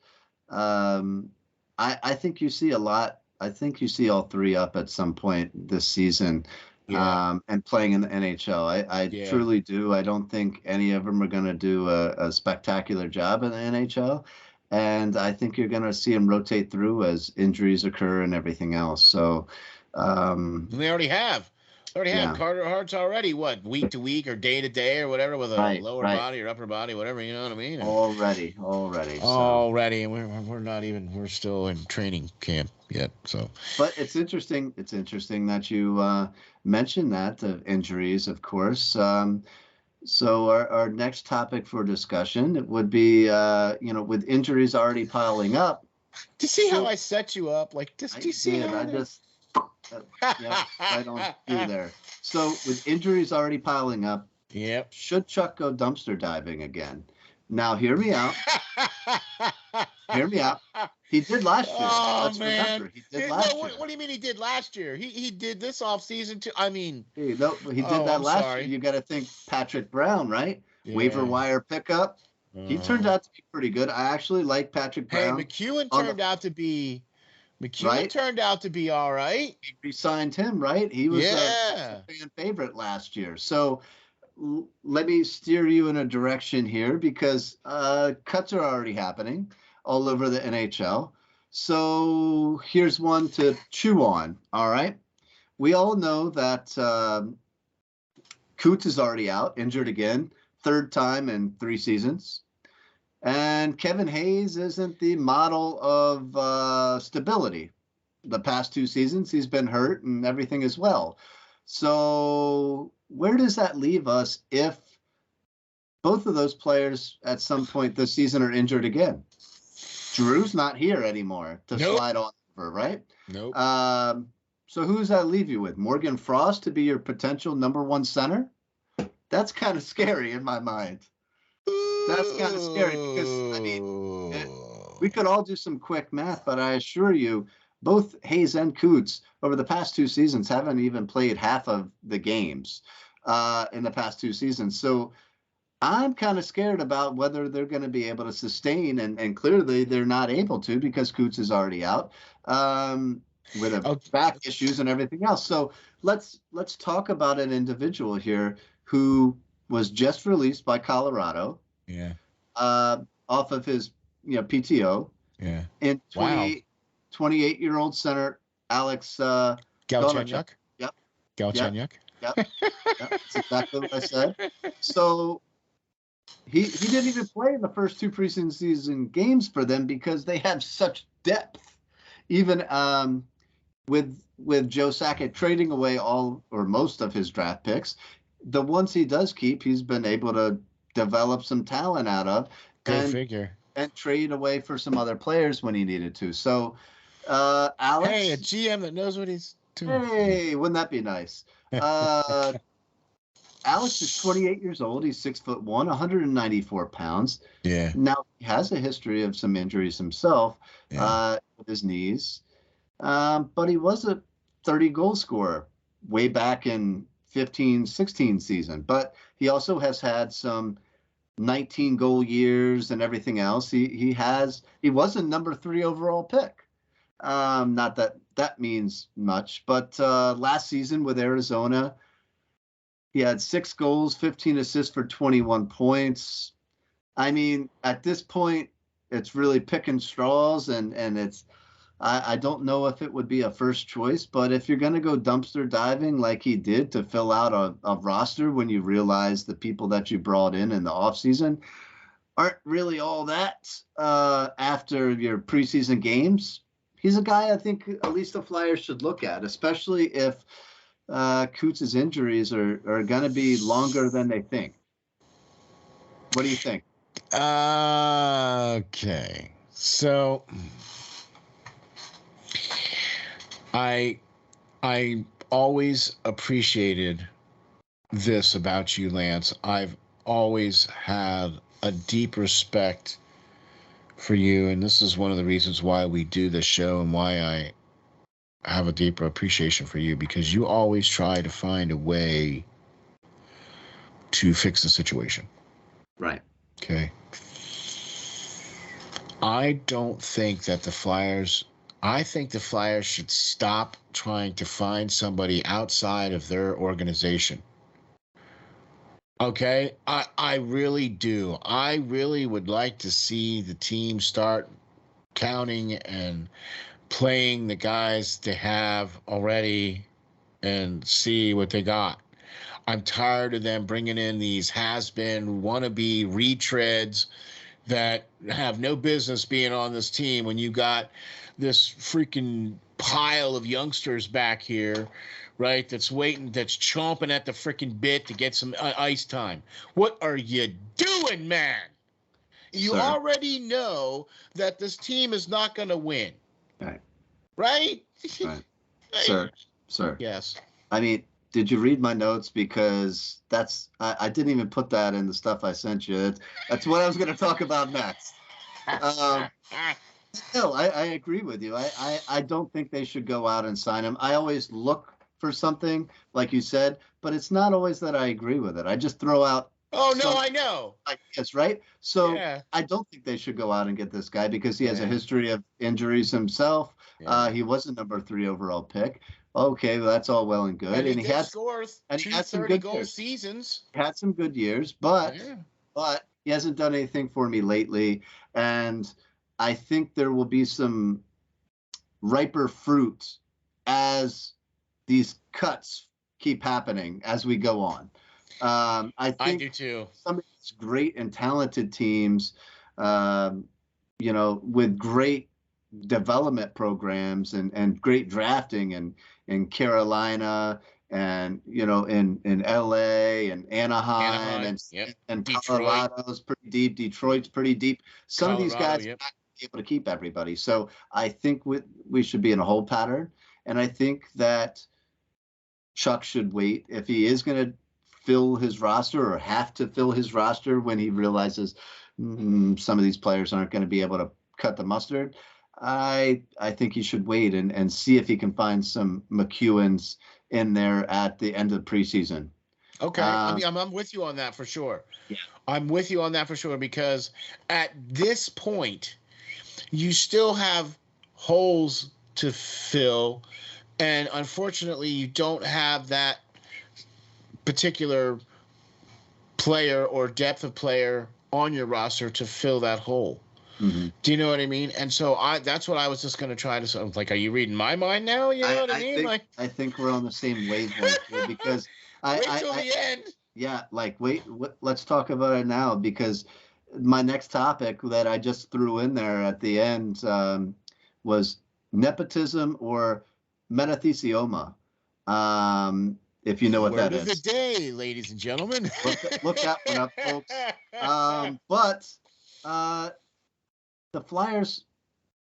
I think you see a lot. I think you see all three up at some point this season, and playing in the NHL. I truly do. I don't think any of them are going to do a spectacular job in the NHL, and I think you're going to see them rotate through as injuries occur and everything else. So they already have. Carter Hart's already week to week or day to day or whatever with a lower body or upper body, whatever, you know what I mean? Already. And we're not even, we're still in training camp yet. So, but it's interesting. It's interesting that you mentioned that of injuries, of course. So our next topic for discussion would be, with injuries already piling up. Do you see how I set you up? Like, do you see how right on through there. So with injuries already piling up, should Chuck go dumpster diving again? Now hear me out. He did last year. Oh, man. Remember, he did last year. What do you mean he did last year? He did this offseason too. I mean, he did that last year. You got to think Patrick Brown, right? Yeah. Waiver wire pickup. He turned out to be pretty good. I actually like Patrick Brown. Hey, McEwen turned out to be. Turned out to be all right. We signed him, right? He was a fan favorite last year. So let me steer you in a direction here because cuts are already happening all over the NHL. So here's one to chew on, all right? We all know that Coots is already out, injured again, third time in 3 seasons. And Kevin Hayes isn't the model of stability. The past 2 seasons, he's been hurt and everything as well. So where does that leave us if both of those players at some point this season are injured again? Drew's not here anymore to slide on over, right? Nope. So who does that leave you with? Morgan Frost to be your potential number 1 center? That's kind of scary in my mind. That's kind of scary because, I mean, we could all do some quick math, but I assure you, both Hayes and Coots over the past 2 seasons haven't even played half of the games in the past 2 seasons. So I'm kind of scared about whether they're going to be able to sustain, and clearly they're not able to because Coots is already out with back issues and everything else. So let's talk about an individual here who was just released by Colorado. Yeah. Off of his, PTO. Yeah. And 28-year-old center Alex Galchenyuk. Yep. Galchenyuk. Yep. That's exactly what I said. So he didn't even play in the first 2 preseason games for them because they have such depth. Even with Joe Sakic trading away all or most of his draft picks, the ones he does keep, he's been able to develop some talent out of and trade away for some other players when he needed to. So Alex, hey, a GM that knows what he's doing. Hey, wouldn't that be nice? Alex is 28 years old. He's 6'1", 194 pounds. Yeah. Now he has a history of some injuries himself with his knees, but he was a 30 goal scorer way back in 15-16 season. But he also has had some 19 goal years and everything else. He was a number 3 overall pick. Not that means much, but last season with Arizona, he had 6 goals, 15 assists for 21 points. I mean, at this point, it's really picking straws, and it's I don't know if it would be a first choice, but if you're going to go dumpster diving like he did to fill out a roster when you realize the people that you brought in the offseason aren't really all that after your preseason games, he's a guy I think at least the Flyers should look at, especially if Coots' injuries are going to be longer than they think. What do you think? Okay. So I always appreciated this about you, Lance. I've always had a deep respect for you, and this is one of the reasons why we do this show and why I have a deeper appreciation for you, because you always try to find a way to fix the situation. Right. Okay. I don't think that I think the Flyers should stop trying to find somebody outside of their organization. Okay, I really do. I really would like to see the team start counting and playing the guys they have already and see what they got. I'm tired of them bringing in these has-been wannabe retreads that have no business being on this team when you got this freaking pile of youngsters back here, right? That's chomping at the freaking bit to get some ice time. What are you doing, man? You already know that this team is not going to win. Right. Right? Right. Sir. Yes. I mean, did you read my notes? Because I didn't even put that in the stuff I sent you. That's what I was going to talk about next. No, I agree with you. I don't think they should go out and sign him. I always look for something, like you said, but it's not always that I agree with it. I just throw out. Oh, no, I know. Yes, right? So yeah. I don't think they should go out and get this guy because he has a history of injuries himself. Yeah. He was a number 3 overall pick. Okay, well, that's all well and good. And he had scores, and he had some good goal seasons. He had some good years, but he hasn't done anything for me lately. And I think there will be some riper fruit as these cuts keep happening as we go on. I think I do too. Some of these great and talented teams, with great development programs and great drafting in Carolina and in LA and Anaheim. And Colorado's pretty deep. Detroit's pretty deep. Some of these guys are not able to keep everybody. So I think we should be in a hold pattern. And I think that Chuck should wait if he is going to fill his roster or have to fill his roster when he realizes some of these players aren't going to be able to cut the mustard. I think he should wait and see if he can find some McEwens in there at the end of preseason. Okay, I'm with you on that for sure. Yeah. I'm with you on that for sure because at this point, you still have holes to fill, and unfortunately, you don't have that particular player or depth of player on your roster to fill that hole. Mm-hmm. Do you know what I mean? And so that's what I was just going to try to, like, are you reading my mind now? You know what I mean? I think we're on the same wavelength here because wait till the end. Yeah, let's talk about it now because my next topic that I just threw in there at the end was nepotism or metathesioma. If you know what that is. Word of the day, ladies and gentlemen. Look that one up, folks. But the Flyers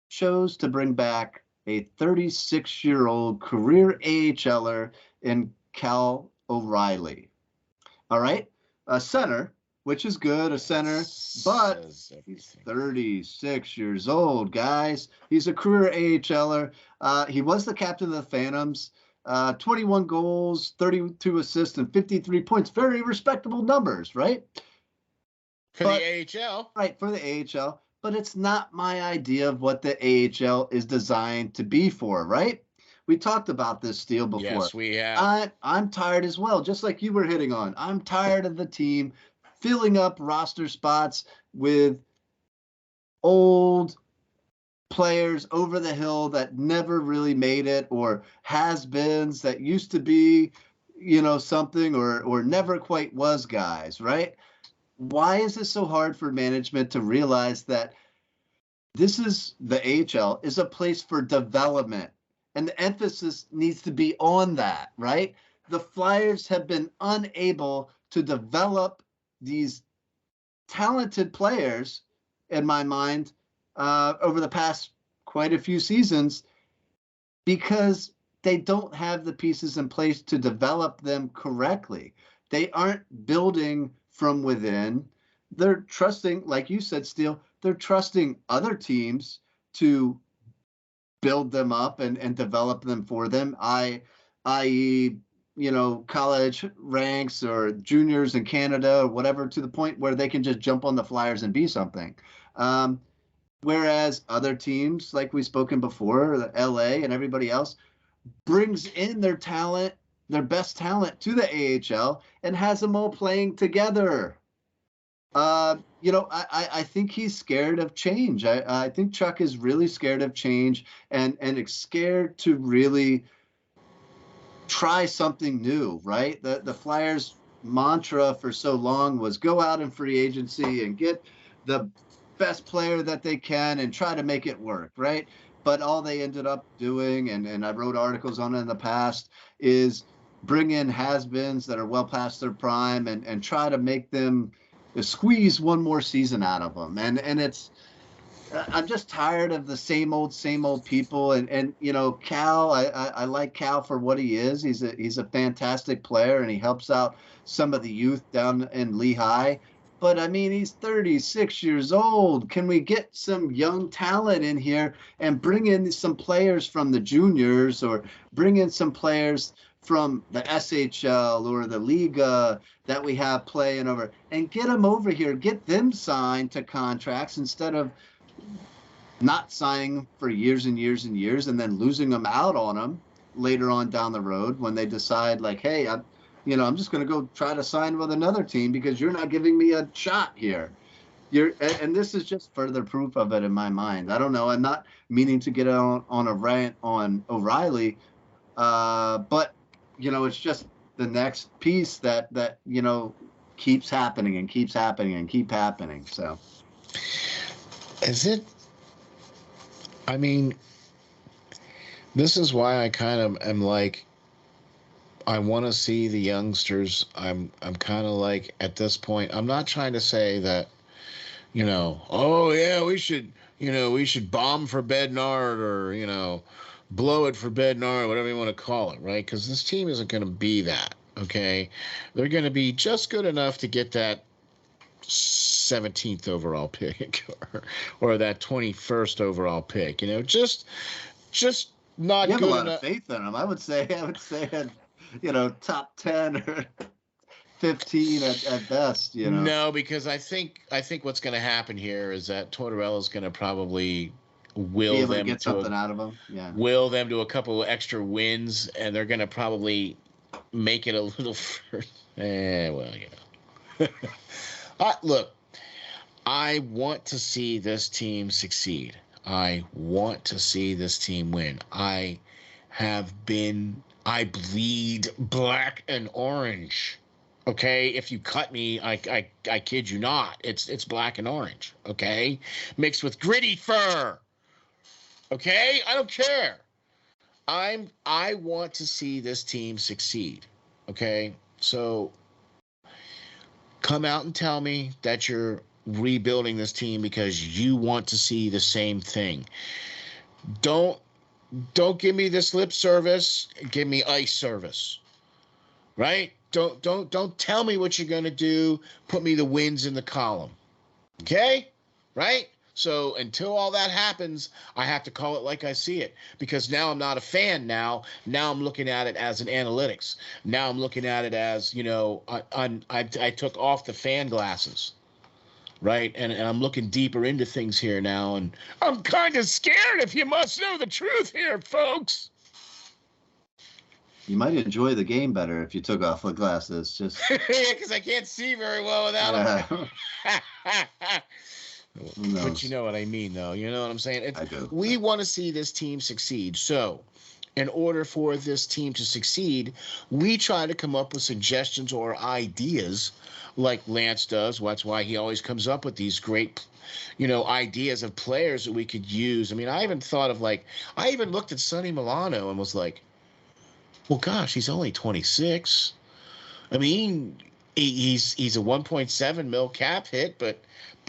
chose to bring back a 36-year-old career AHLer in Cal O'Reilly. All right? A center, which is good, a center, but he's 36 years old, guys. He's a career AHLer. He was the captain of the Phantoms. 21 goals, 32 assists, and 53 points. Very respectable numbers, right? The AHL. Right, for the AHL. But it's not my idea of what the AHL is designed to be for, right? We talked about this, Steel, before. Yes, we have. I'm tired as well, just like you were hitting on. I'm tired of the team filling up roster spots with old players over the hill that never really made it, or has-beens that used to be, something or never quite was guys, right? Why is it so hard for management to realize that the AHL is a place for development, and the emphasis needs to be on that, right? The Flyers have been unable to develop these talented players, in my mind, over the past quite a few seasons, because they don't have the pieces in place to develop them correctly. They aren't building from within. They're trusting, like you said, Steel, they're trusting other teams to build them up and develop them for them, i.e., college ranks or juniors in Canada or whatever, to the point where they can just jump on the Flyers and be something. Whereas other teams, like we've spoken before, the LA and everybody else, brings in their talent, their best talent, to the AHL and has them all playing together. I think he's scared of change. I think Chuck is really scared of change and scared to really try something new, right? The Flyers mantra for so long was go out in free agency and get the best player that they can and try to make it work, right? But all they ended up doing, and I wrote articles on it in the past, is bring in has-beens that are well past their prime and try to make them squeeze one more season out of them. And it's, I'm just tired of the same old people. And Cal, I like Cal for what he is. He's a fantastic player, and he helps out some of the youth down in Lehigh. But I mean, he's 36 years old. Can we get some young talent in here and bring in some players from the juniors, or bring in some players from the SHL or the Liga that we have playing over, and get them over here, get them signed to contracts instead of not signing for years and years and years and then losing them out on them later on down the road when they decide, like, hey, I'm just going to go try to sign with another team because you're not giving me a shot here. And this is just further proof of it in my mind. I don't know. I'm not meaning to get on a rant on O'Reilly, but it's just the next piece that keeps happening and keeps happening and keep happening. So, is it? I mean, this is why I kind of am like, I want to see the youngsters. I'm kind of like, at this point, I'm not trying to say that, oh yeah, we should bomb for Bednard, or, blow it for Bednard, whatever you want to call it, right? Because this team isn't going to be that, okay? They're going to be just good enough to get that 17th overall pick or that 21st overall pick, just not you have good a lot enough. Of faith in them. I would say top 10 or 15 at best. No, because I think what's going to happen here is that Tortorella's going to probably will them to get something out of them. Yeah. Will them to a couple of extra wins, and they're going to probably make it a little further. Look, I want to see this team succeed. I want to see this team win. I bleed black and orange. Okay, if you cut me, I kid you not. It's black and orange. Okay, mixed with gritty fur. Okay, I don't care. I want to see this team succeed. Okay, so come out and tell me that you're rebuilding this team because you want to see the same thing. Don't give me this lip service. Give me ice service. Right? Don't tell me what you're going to do. Put me the wins in the column. Okay? Right? So until all that happens, I have to call it like I see it, because now I'm not a fan. Now I'm looking at it as an analytics. Now I'm looking at it as, I took off the fan glasses, right? And I'm looking deeper into things here now, and I'm kind of scared, if you must know the truth here, folks. You might enjoy the game better if you took off the glasses. Just yeah, because I can't see very well without them. But you know what I mean, though. You know what I'm saying? I do. We want to see this team succeed. So, in order for this team to succeed, we try to come up with suggestions or ideas like Lance does. That's why he always comes up with these great, ideas of players that we could use. I mean, I even thought of, I even looked at Sonny Milano and was like, well, gosh, he's only 26. I mean, He's a 1.7 mil cap hit, but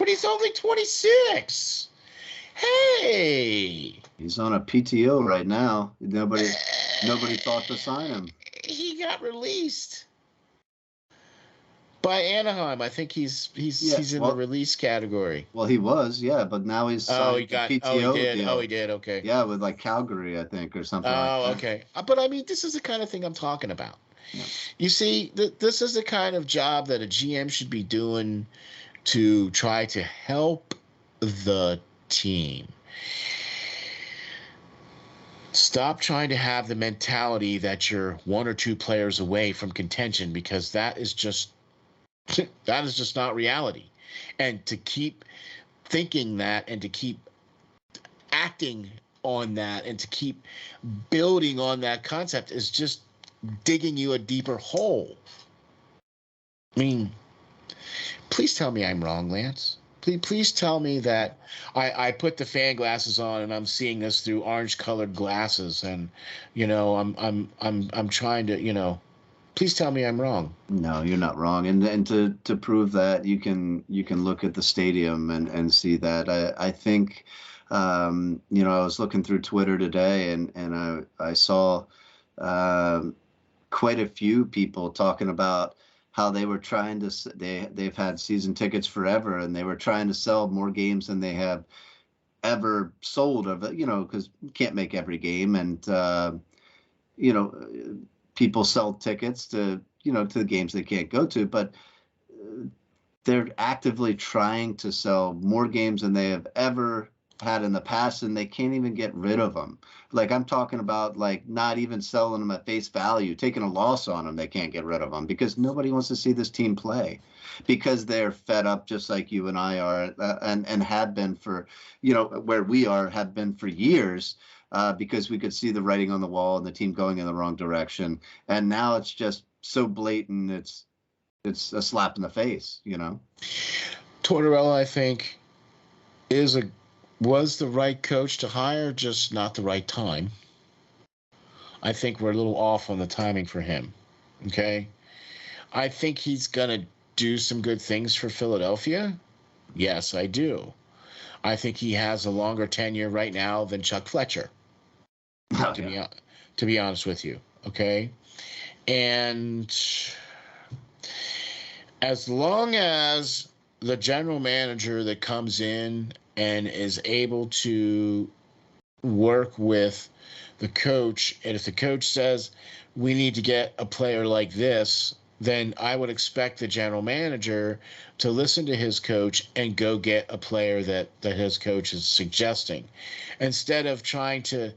he's only 26. Hey, he's on a PTO right now. Nobody thought to sign him. He got released by Anaheim. I think he's in the release category. Well, he was, yeah, but now he's signed PTO deal. He did. Okay. Yeah, with like Calgary, I think, or something. Okay. But I mean, this is the kind of thing I'm talking about. Yeah. You see, this is the kind of job that a GM should be doing to try to help the team. Stop trying to have the mentality that you're one or two players away from contention, because that is just not reality. And to keep thinking that, and to keep acting on that, and to keep building on that concept is just digging you a deeper hole. I mean, please tell me I'm wrong, Lance. Please tell me that I put the fan glasses on and I'm seeing this through orange-colored glasses, and I'm trying to Please tell me I'm wrong. No, you're not wrong. And to prove that, you can look at the stadium and see that. I think I was looking through Twitter today and I saw quite a few people talking about how they were trying to they've had season tickets forever, and they were trying to sell more games than they have ever sold of it, because you can't make every game, and people sell tickets to the games they can't go to, but they're actively trying to sell more games than they have ever had in the past, and they can't even get rid of them. Like, I'm talking about, like, not even selling them at face value, taking a loss on them. They can't get rid of them because nobody wants to see this team play, because they're fed up, just like you and I are, and have been for, where we are, have been for years, because we could see the writing on the wall and the team going in the wrong direction. And now it's just so blatant, it's a slap in the face, Tortorella, I think, was the right coach to hire, just not the right time. I think we're a little off on the timing for him. Okay? I think he's going to do some good things for Philadelphia. Yes, I do. I think he has a longer tenure right now than Chuck Fletcher. To be honest with you. Okay? And as long as the general manager that comes in and is able to work with the coach, and if the coach says we need to get a player like this, then I would expect the general manager to listen to his coach and go get a player that his coach is suggesting, instead of trying to.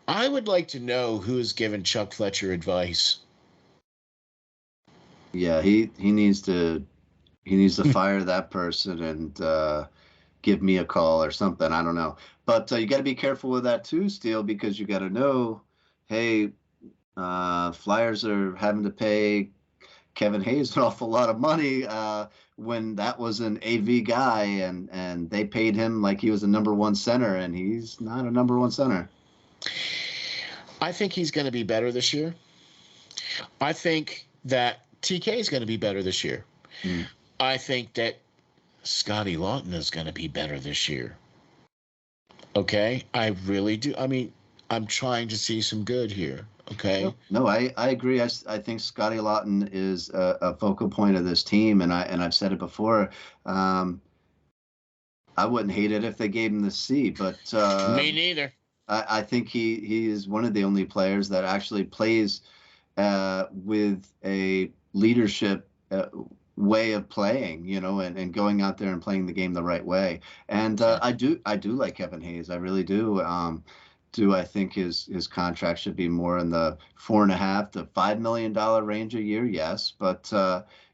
I would like to know who has given Chuck Fletcher advice. Yeah, he needs to fire that person and give me a call or something. I don't know. But you got to be careful with that too, Steel, because you got to know, hey, Flyers are having to pay Kevin Hayes an awful lot of money when that was an AV guy, and they paid him like he was a number one center, and he's not a number one center. I think he's going to be better this year. I think that TK is going to be better this year. I think that Scotty Lawton is going to be better this year. Okay? I really do. I mean, I'm trying to see some good here. Okay? No, I agree. I think Scotty Lawton is a focal point of this team, and I've said it before. I wouldn't hate it if they gave him the C, but me neither. I think he is one of the only players that actually plays with a leadership way of playing, and going out there and playing the game the right way. And I do like Kevin Hayes. I really do. I think his contract should be more in the $4.5 to $5 million range a year? Yes, but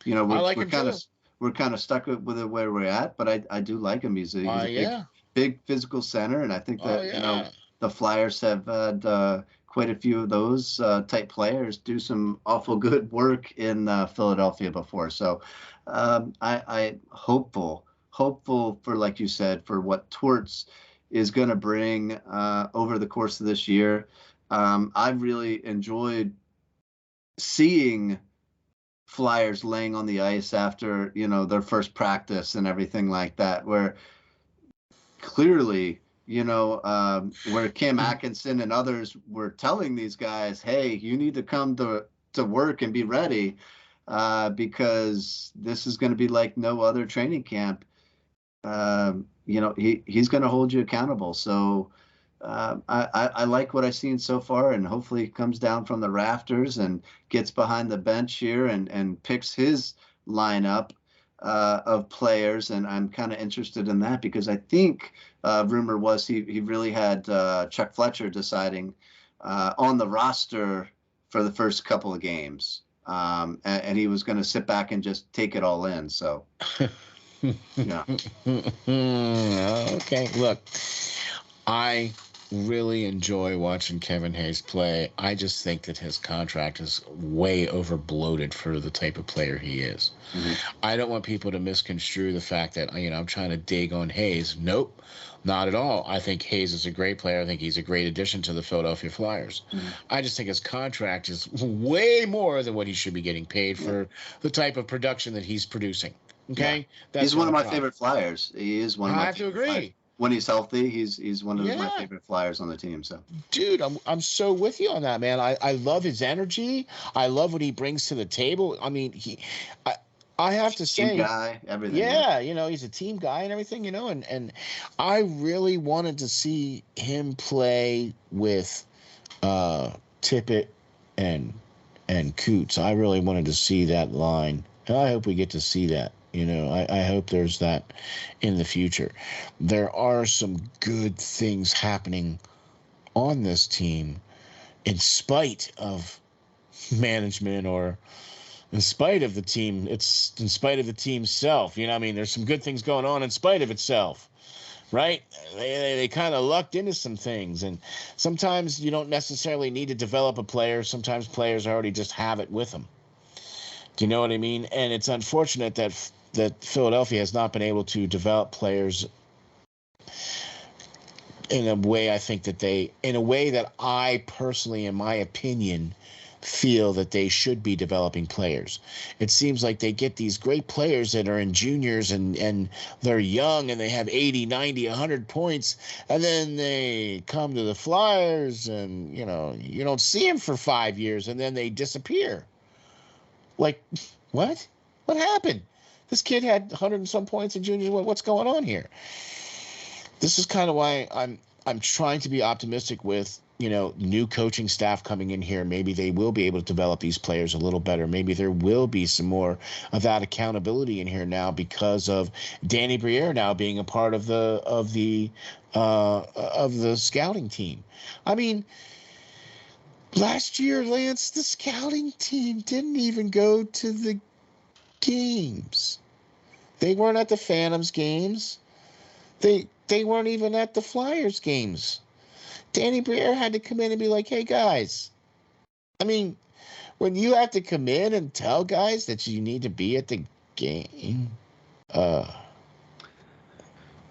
we're kind of stuck with it where we're at. But I do like him. He's a big physical center, and I think that the Flyers have had quite a few of those type players do some awful good work in Philadelphia before. So I hopeful for, like you said, for what Torts is going to bring over the course of this year. I've really enjoyed seeing Flyers laying on the ice after, their first practice and everything like that, where clearly, where Kim Atkinson and others were telling these guys, hey, you need to come to work and be ready, because this is going to be like no other training camp. He's going to hold you accountable. So I like what I've seen so far, and hopefully he comes down from the rafters and gets behind the bench here and picks his lineup of players. And I'm kind of interested in that, because I think rumor was he really had Chuck Fletcher deciding on the roster for the first couple of games. And he was going to sit back and just take it all in. So, yeah. Okay, look, I really enjoy watching Kevin Hayes play. I just think that his contract is way over bloated for the type of player he is. Mm-hmm. I don't want people to misconstrue the fact that, I'm trying to dig on Hayes. Nope, not at all. I think Hayes is a great player. I think he's a great addition to the Philadelphia Flyers. Mm-hmm. I just think his contract is way more than what he should be getting paid for the type of production that he's producing. Okay? Yeah. He's one of my favorite Flyers. He is one of my favorite favorite Flyers. When he's healthy, he's one of my favorite Flyers on the team. So, dude, I'm so with you on that, man. I love his energy. I love what he brings to the table. I mean, I have to say, team guy, everything. Yeah, he's a team guy and everything, and I really wanted to see him play with Tippett and Coots. I really wanted to see that line, and I hope we get to see that. I hope there's that in the future. There are some good things happening on this team in spite of management, or in spite of the team. It's in spite of the team's self. There's some good things going on in spite of itself, right? They kind of lucked into some things, and sometimes you don't necessarily need to develop a player. Sometimes players already just have it with them. Do you know what I mean? And it's unfortunate that Philadelphia has not been able to develop players in a way that I personally, in my opinion, feel that they should be developing players. It seems like they get these great players that are in juniors and they're young and they have 80, 90, 100 points, and then they come to the Flyers and, you don't see them for 5 years and then they disappear. Like, what? What happened? This kid had 100 and some points in juniors. What's going on here? This is kind of why I'm trying to be optimistic with, new coaching staff coming in here. Maybe they will be able to develop these players a little better. Maybe there will be some more of that accountability in here now because of Danny Briere now being a part of the scouting team. I mean, last year, Lance, the scouting team didn't even go to the games. They weren't at the Phantoms games. They weren't even at the Flyers games. Danny Briere had to come in and be like, hey, guys. I mean, when you have to come in and tell guys that you need to be at the game,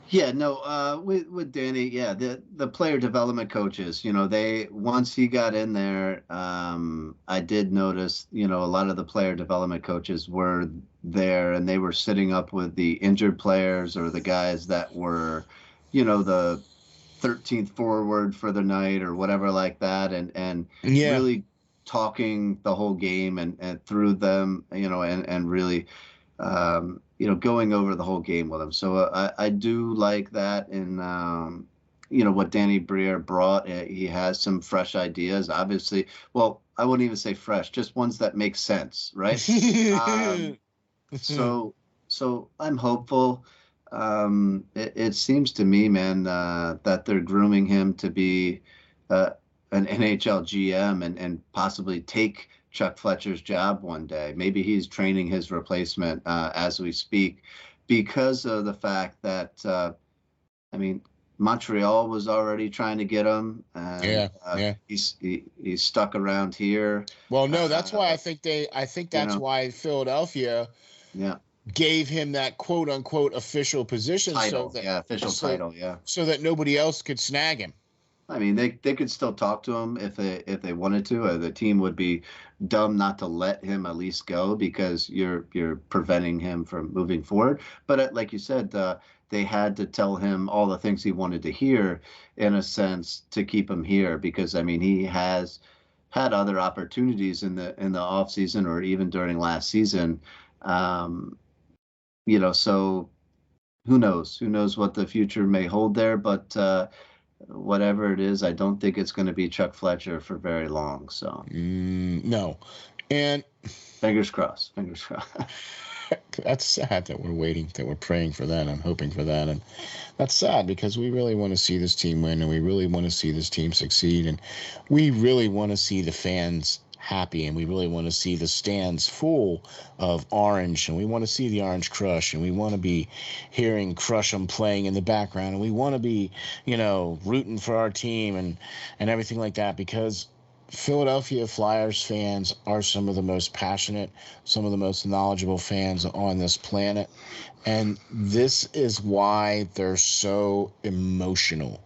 Yeah, no, with Danny, yeah, the player development coaches, once he got in there, I did notice, a lot of the player development coaches were there and they were sitting up with the injured players or the guys that were, the 13th forward for the night or whatever like that, and really talking the whole game and through them, and really, going over the whole game with him. So I do like that. And, what Danny Briere brought, he has some fresh ideas, obviously. Well, I wouldn't even say fresh, just ones that make sense, right? So I'm hopeful. It seems to me, man, that they're grooming him to be an NHL GM and possibly take Chuck Fletcher's job one day. Maybe he's training his replacement as we speak, because of the fact that, Montreal was already trying to get him. He's stuck around here. Well, no, that's why I think that's why Philadelphia gave him that quote unquote official position. Title, so that nobody else could snag him. I mean, they could still talk to him if they wanted to. The team would be dumb not to let him at least go because you're preventing him from moving forward. But like you said, they had to tell him all the things he wanted to hear in a sense to keep him here because I mean he has had other opportunities in the off season or even during last season. So who knows? Who knows what the future may hold there? But whatever it is, I don't think it's going to be Chuck Fletcher for very long. So no, and fingers crossed. Fingers crossed. That's sad that we're praying for that. I'm hoping for that, and that's sad because we really want to see this team win, and we really want to see this team succeed, and we really want to see the fans happy, and we really want to see the stands full of orange, and we want to see the Orange Crush, and we want to be hearing Crush 'em playing in the background, and we want to be, rooting for our team and everything like that because Philadelphia Flyers fans are some of the most passionate, some of the most knowledgeable fans on this planet. And this is why they're so emotional,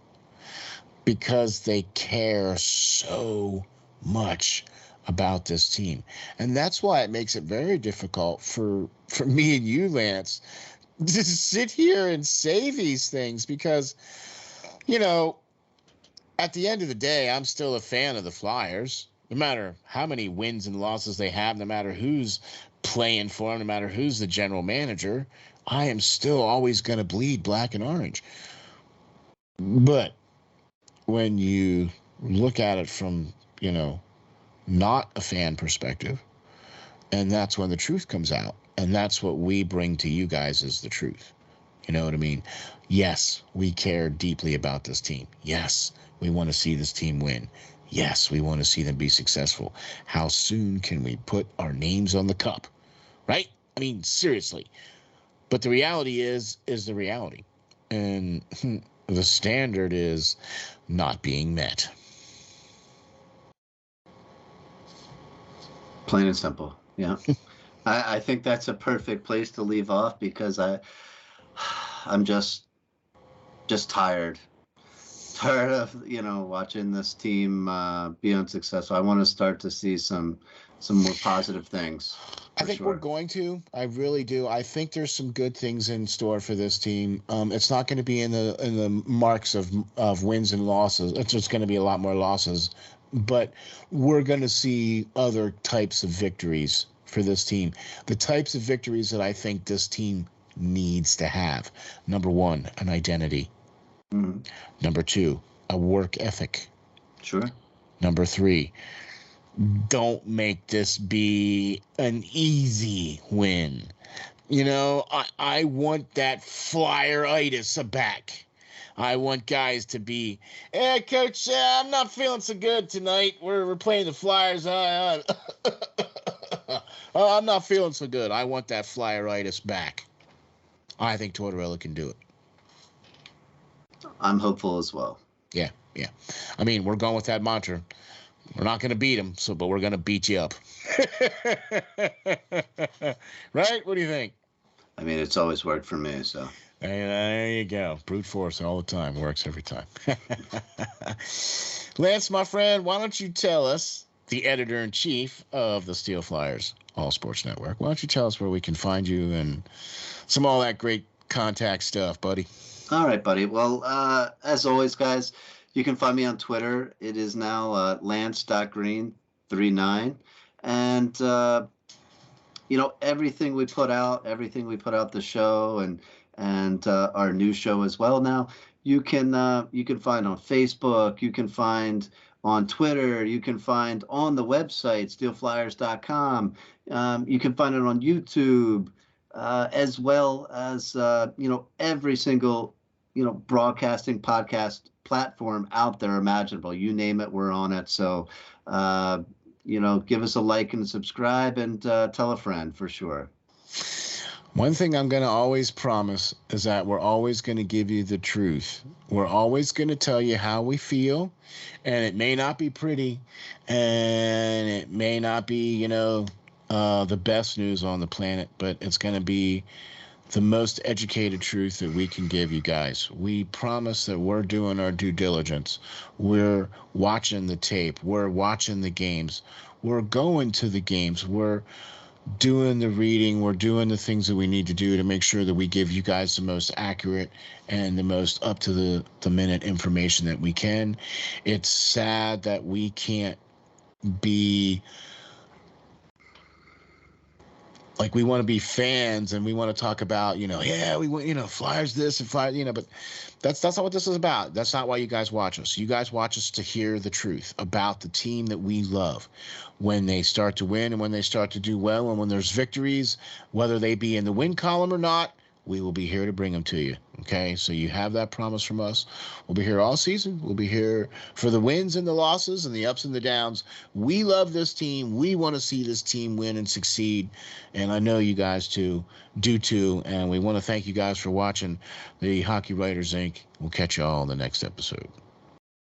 because they care so much about this team. And that's why it makes it very difficult for me and you, Lance, to sit here and say these things because, at the end of the day, I'm still a fan of the Flyers. No matter how many wins and losses they have, no matter who's playing for them, no matter who's the general manager, I am still always going to bleed black and orange. But when you look at it from, not a fan perspective, and that's when the truth comes out. And that's what we bring to you guys is the truth. You know what I mean? Yes, we care deeply about this team. Yes, we want to see this team win. Yes, we want to see them be successful. How soon can we put our names on the cup? Right? I mean, seriously. But the reality is the reality. And the standard is not being met. Plain and simple. Yeah. I think that's a perfect place to leave off because I'm just tired of watching this team be unsuccessful. I want to start to see some more positive things. I think we're going to. I really do. I think there's some good things in store for this team. It's not going to be in the marks of wins and losses. It's just going to be a lot more losses. But we're going to see other types of victories for this team. The types of victories that I think this team needs to have. Number one, an identity. Mm-hmm. Number two, a work ethic. Sure. Number three, don't make this be an easy win. I want that Flyer-itis back. I want guys to be, hey, Coach, I'm not feeling so good tonight. We're playing the Flyers. I'm not feeling so good. I want that Flyer-itis back. I think Tortorella can do it. I'm hopeful as well. Yeah. I mean, we're going with that mantra. We're not going to beat them, but we're going to beat you up. Right? What do you think? I mean, it's always worked for me, so. There you go. Brute force all the time. Works every time. Lance, my friend, why don't you tell us, the editor-in-chief of the SteelFlyers All Sports Network, why don't you tell us where we can find you and some all that great contact stuff, buddy? All right, buddy. Well, as always, guys, you can find me on Twitter. It is now lance.green39. And, everything we put out the show and our new show as well now, you can find on Facebook, you can find on Twitter, you can find on the website, SteelFlyers.com. You can find it on YouTube, as well as, every single, broadcasting podcast platform out there imaginable. You name it, we're on it. So, give us a like and subscribe and tell a friend for sure. One thing I'm going to always promise is that we're always going to give you the truth. We're always going to tell you how we feel, and it may not be pretty, and it may not be, the best news on the planet, but it's going to be the most educated truth that we can give you guys. We promise that we're doing our due diligence. We're watching the tape. We're watching the games. We're going to the games. We're doing the reading. We're doing the things that we need to do to make sure that we give you guys the most accurate and the most up to the minute information that we can. It's sad that we can't be like, we want to be fans and we want to talk about, yeah, we want, Flyers this and Flyers, but that's not what this is about. That's not why you guys watch us. You guys watch us to hear the truth about the team that we love. When they start to win and when they start to do well and when there's victories, whether they be in the win column or not, we will be here to bring them to you. Okay, so you have that promise from us. We'll be here all season. We'll be here for the wins and the losses and the ups and the downs. We love this team. We want to see this team win and succeed. And I know you guys do too. And we want to thank you guys for watching the Hockey Writers Inc. We'll catch you all in the next episode.